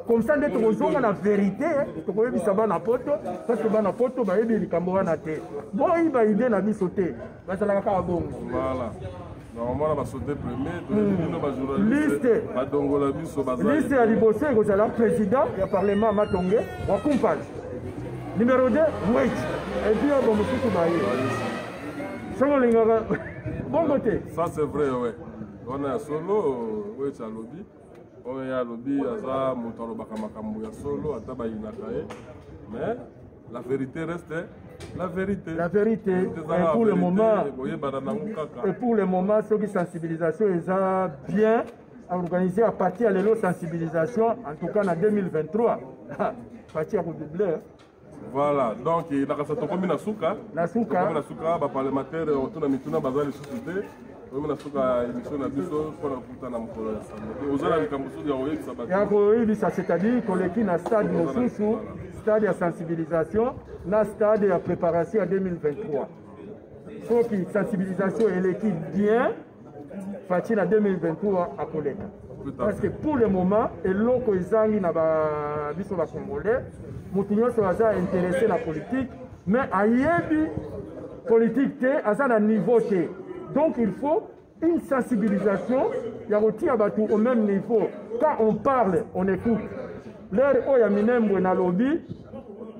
S3: comme ça, nous avons la vérité. Nous avons dit que nous avons poto, parce que nous avons poto, nous avons dit que nous avons poto. Bon, il va aider à sauter. Voilà.
S2: Normalement, on va sauter premier.
S3: Liste à Libossé, vous avez le président du Parlement Matongé, on accompagne. Numéro 2, Wait. Et puis, on va se bon côté.
S2: Ça, c'est vrai, oui. On est à solo, Wait à lobby. On est à lobby, Aza, Moutalo Bakamakambu ya solo, Ataba Inakae. Mais la vérité reste la vérité.
S3: La vérité. Et pour le moment, ceux qui sensibilisation, ils ont bien organisé à partir de la sensibilisation, en tout cas en 2023. Partir au double.
S2: Voilà, donc il y a un Nasuka.
S3: Nasuka,
S2: parlementaire, autour de Mituna, Bazar et Société. Il y a une émission pour la c'est-à-dire que le stade stade de sensibilisation, le stade de préparation en 2023. Il faut que la sensibilisation est l'équipe bien, en 2023 à Coletta. Parce que pour le moment, et l'autre ils ont Congolais, nous sommes intéressés à la politique, mais à la politique, à un niveau. Donc il faut une sensibilisation, il y a aussi au même niveau. Quand on parle, on écoute. L'air où il y a Minembo na lobby,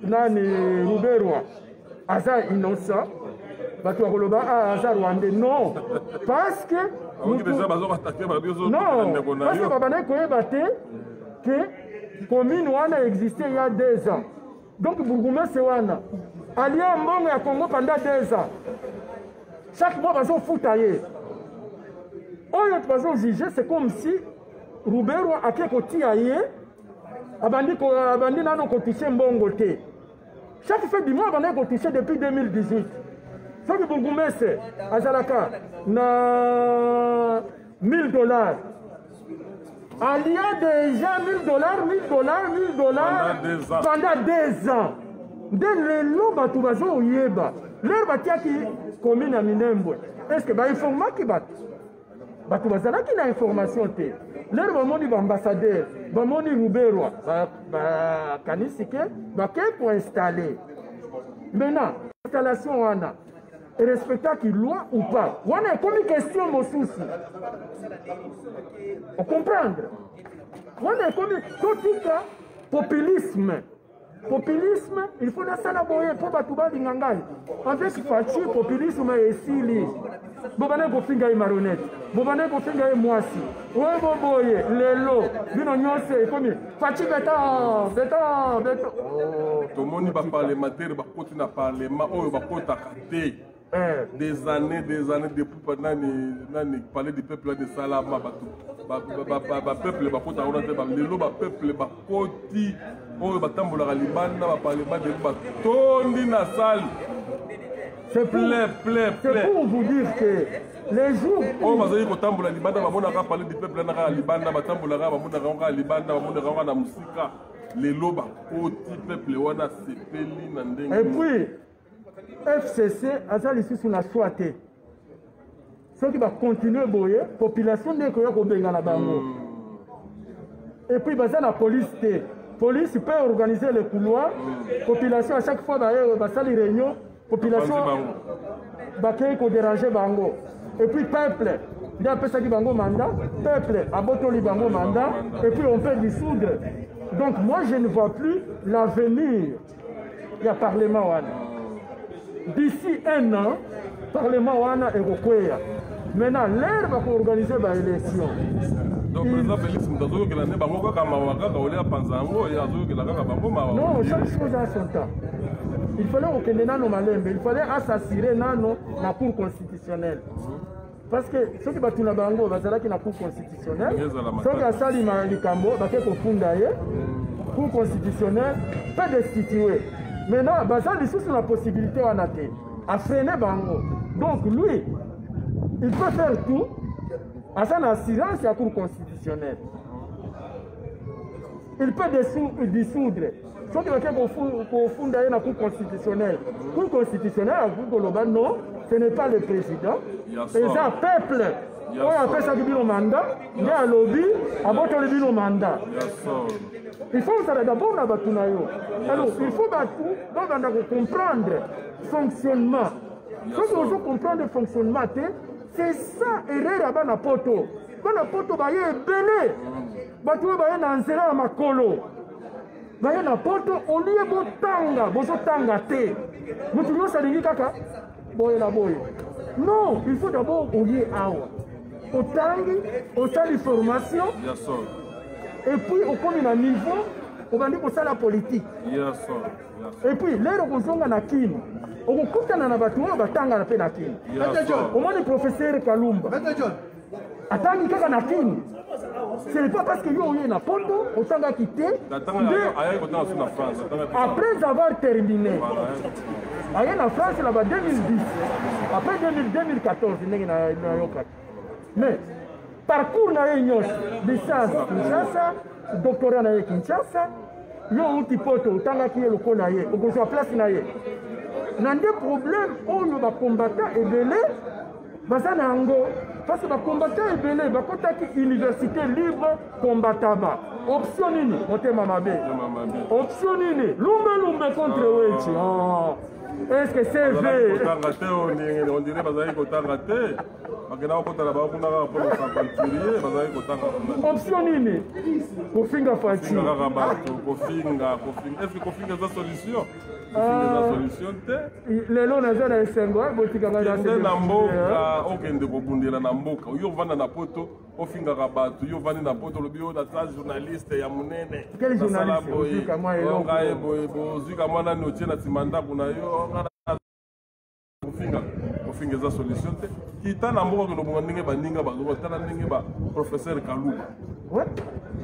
S2: nani Ruberwa, Aza innocent, Batu Akoloba, Aza Rwandais. Non, parce que non, parce
S3: que Babane Koyebate, que commune Wana existait il y a 2 ans. Donc Bourgoumé c'est Wana. Alia Mbongo à Congo pendant 2 ans. Chaque mois, ils ont foutaillé. Ils ont jugé, c'est comme si Roubero a fait côté aillé, abandi n'a pas touché Mbongo. Chaque fin du mois, on a touché depuis 2018. Ce que vous mettez à Zalaka, na $1000. Il y a déjà $1000 pendant 2 ans. Dès le long, tu vas au Yéba. Leur batia qui commune à Minembwe. Est-ce que bah il faut qui bat? bato bazalaki na information te lelo bamoni baambassadeur bamoni ruberwa bakanisi ke bakei koinstalle maintenant installation wana respectaki loi ou pas wana ekomi question mosusu ocomprendre wana ekomi totika populisme populisme il faut nasala boye mpo bato balinga ngai avec faci populisme esili bobane kofinga ye maronete bobane kofinga ye mwasi oye boboye lelo bino nyonso ekomi faci beton
S2: tomoni baparlementaire bakoti na parlement oyo bakotaka te des années depuis nani parler du peuple de salama peuple bakota ona te lelo peuple bakoti oyo batambolaka libanda baparlement de batondi na salle.
S3: C'est pour vous dire que les jours
S2: où bazali kotambola libanda bamonaka parler du peuple na libanda batambolaka bamonaka libanda bamonaka na musika lelo bakoti peuple wana sepeli na ndenge.
S3: Et puis FCC aza lisusu na choix te soki bacontinue boye population nde ekoya kobenga na bango et puis baza na police te police peut organiser les couloirs population à chaque fois basali réunion population bakei kodéranger bango et puis peuple nde apesaki bango mandat peuple abotoli bango mandat et puis on peut dissoudre donc moi je ne vois plus l'avenir ya parlement wana. D'ici un an, Parlement wana Eurocoya. Maintenant, l'air va organiser une élection.
S2: Donc, président Félix Moudazo, qui l'année, Bango, Kamawaka, Kaolea, Panzango, et Azo, qui l'a Bango,
S3: non, chaque chose a son temps. Il fallait au Nano Malembe, il fallait assassiner Nano la Cour constitutionnelle. Parce que ceux qui battent la Bango, qui la Cour constitutionnelle, ceux qui ont sali Likambo, qui ont fondé la Cour constitutionnelle, peut destituer. Maintenant, Bazal est sur la possibilité à freiner Bango. Donc lui, il peut faire tout à son assurance à la Cour constitutionnelle. Il peut dissoudre. Sauf que quelqu'un confond la Cour constitutionnelle. La Cour constitutionnelle, non, ce n'est pas le président. C'est un peuple. On appelle ça le mandat. Il y a un lobby, à votre le mandat. Il faut d'abord la batunayo. Alors, il faut comprendre le fonctionnement. Il faut comprendre le fonctionnement. C'est ça, erreur à Banapoto. Banapoto, il y a belé. Banapoto, il y a un zéro à Makolo. Il y a un poto, on y est botanga. Botanga te. Vous trouvez ça, les kaka? Boy la boy. Non, il faut d'abord on y est awa. Autant de formation. Et puis, au premier niveau, on va dire que c'est la politique. Et puis, là, on a un kin. On a un bâtiment, on a un kin. On a le professeur Kalumba. Attends, il y a un kin. Ce n'est pas parce qu'il y a un poto, on a quitté. Après avoir terminé, il y a la France là-bas 2010. Après 2014, il y a mais parcours na ye licence Kinshasa, doctorat na ye Kinshasa, yo uti poto utangaki ye loko na ye, okozwa place na ye. Na nde problème oyo ba combattant ebele baza na yango parce que ba combattant ebele bakotaki université libre combataba. Option nini motema mabe. Option nini lumbe contre wechi. Est-ce que c'est vrai?
S2: On dirait que
S3: option nini kofinga faci
S2: est-ce que kofinga za solution
S3: lelo naza na esengo botikanga
S2: na mboka okende kobundela na mboka yo vanda na poto ofingaka bato yo vandi na poto lobi yo data journaliste ya munene
S3: quel journaliste
S2: bozwika mwana ni otie na nsima ndako na yo kofinga eza solution te kita na mboka kolobonga ndenge baninga bazoba tala ndenge ba professeur Kaluba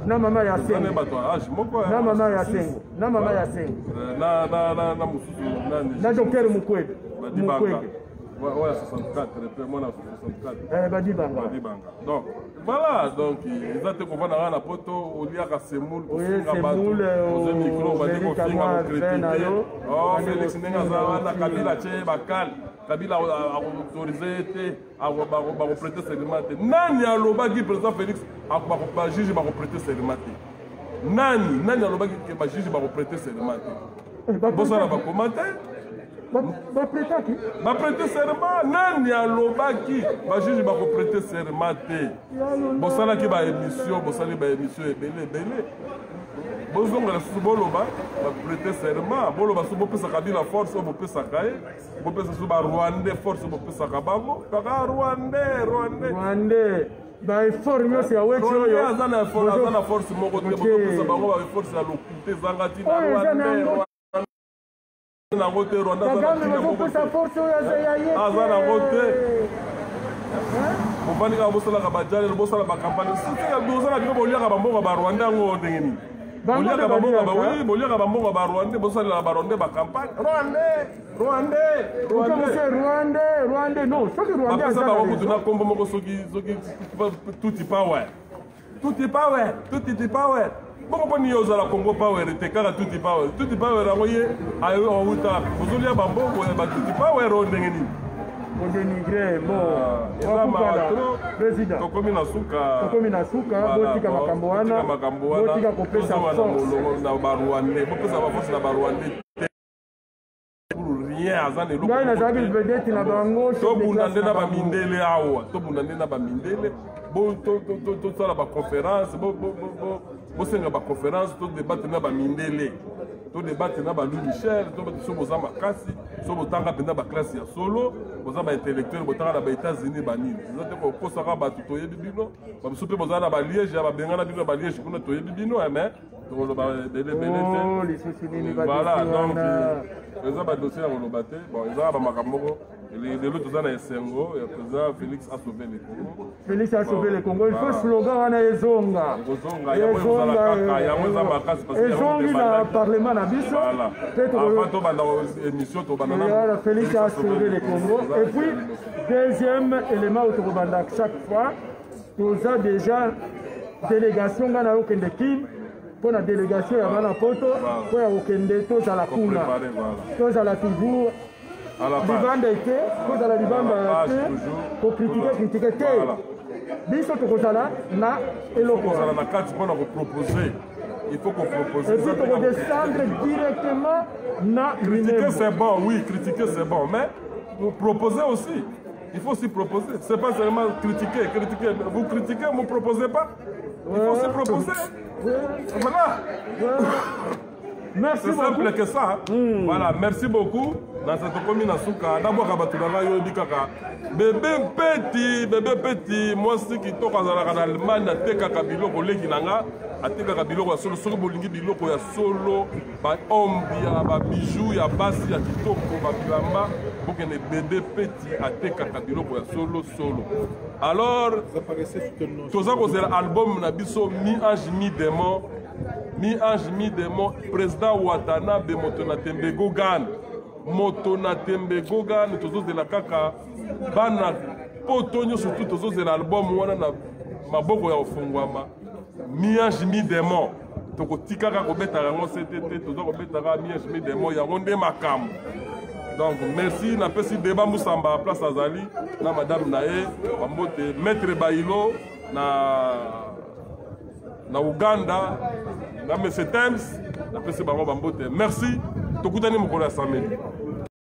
S3: na mama ya sengo
S2: bato age moko
S3: na mama ya sengo na mama ya sengo
S2: na mususu
S3: na docteur Mukwege
S2: ouais 64 moi na 64
S3: badibanga
S2: donc voilà donc ils ont qu'on va na poto oliaka semoule
S3: kofinga bato
S2: aux micro ba ko finga ko critiquer oh Félix Nenga za na Kabila che bakal Kabila a autorisé à prêter serment. Nani alobaki président Félix a juge va prêter serment. Nani alobaki que juge va prêter serment. Bosala va commenter. Va prêter serment. Nani alobaki juge va prêter serment. Bosala qui va émission, bosala va émission belé. Bozonga la suboloba va prêter serment. Boloba subopesa kabila force obopesa kae. Bopesa suba Rwandais force obopesa kabango. Kaka Rwandais.
S3: Ba formio c'est aweti oyo.
S2: Azana force moko te bopesa bango ba force ya lokuté zangati na Rwandais. Na ngote Rwanda
S3: zana bopesa force oyo ya
S2: azana ngote. Mobani ka bosala ka bajale bosala ba campagne. Sika bosala biko boliaka bambongo ba Rwanda ngo ndengeni. Boliaka bambongo ba Rwanda bosala ba Rwanda ba campagne. Rwanda
S3: non soki Rwanda
S2: azana. Bapesa ba kutuna kombo moko soki tuti power. Boko poni yoza la Congo power te kaka tuti power angoye ayo awuta bozolia bambongo ba tuti power ndengeni.
S3: Dénigré, bon, président.
S2: Tokomi na suka, botika makambo wana, botika kopesa force na Barwande, bopesa ba force na Barwande. Rien azane lo.
S3: Ngai na zabi vedette na bango,
S2: to bundande na ba mindele awa, to sala ba conférence, bo senga ba conférence, to débattre na ba mindele. To débattre na ba Louis Michel, to so boza makasi, so botanga penda ba classe ya solo, boza ba intellectuel botanga na ba États-Unis ba nini. Zote ko posaka ba to yebi bino, ba so pe boza na ba Liège, ba benga na bino ba Liège kuna to yebi bino, mais to ba belé. Voilà, donc les ba dossier ya kolobate, bon, ils ont ba makamoko, les autres za na Esengo, et président Félix a sauvé le Congo.
S3: Félix a sauvé le Congo. Il faut slogan wana ezonga. Na parlement na biso Félix a sauvé le Congo. Et puis deuxième élément autobanda chaque fois nous a déjà délégation ngana okende kim pour la délégation ya bana poto pour ya okende tozala kuna tozala toujours libanda ete tozala libanda te ko critiquer te biso tokozala na eloko
S2: kozala na kati mpona koproposer. Il faut qu'on propose.
S3: Et puis on descendre directement na
S2: critiquer c'est bon, oui, critiquer c'est bon, mais vous proposez aussi. Il faut aussi proposer. C'est pas seulement critiquer. Vous critiquez, vous ne proposez pas. Il faut aussi proposer. Voilà.
S3: Merci beaucoup.
S2: C'est simple que ça. Voilà, merci beaucoup. Dans cette commune à Souka, d'abord bébé petit, moi c'est qui toka en Allemagne, teka kabilo koleki nanga, ateka kabilo ya solo solo bolingi biloko ya solo, ba ombi ya ba bijoux ya basi ya kitoko ba bilamba, pour que ne bébé petit ateka kabilo ya solo. Alors, toza kozela album na biso mi ange mi démon, président Watanabe Motonatembe Gogan. Motonatembe Gogan, tozo de la kaka, bana potonyo surtout tozo de l'album wana na maboko ya ofungwama. Mi ange mi démon. Toko tikaka kobeta yango CTT, tozo kobeta ka mi ange mi démon yango nde makam. Donc merci na pesi débat Moussamba place Azali na madame Nae, Bambote maître Bailo na Uganda, na M. Thames, na pesi bango Bambote. Merci. Tokutani mokolo ya samedi.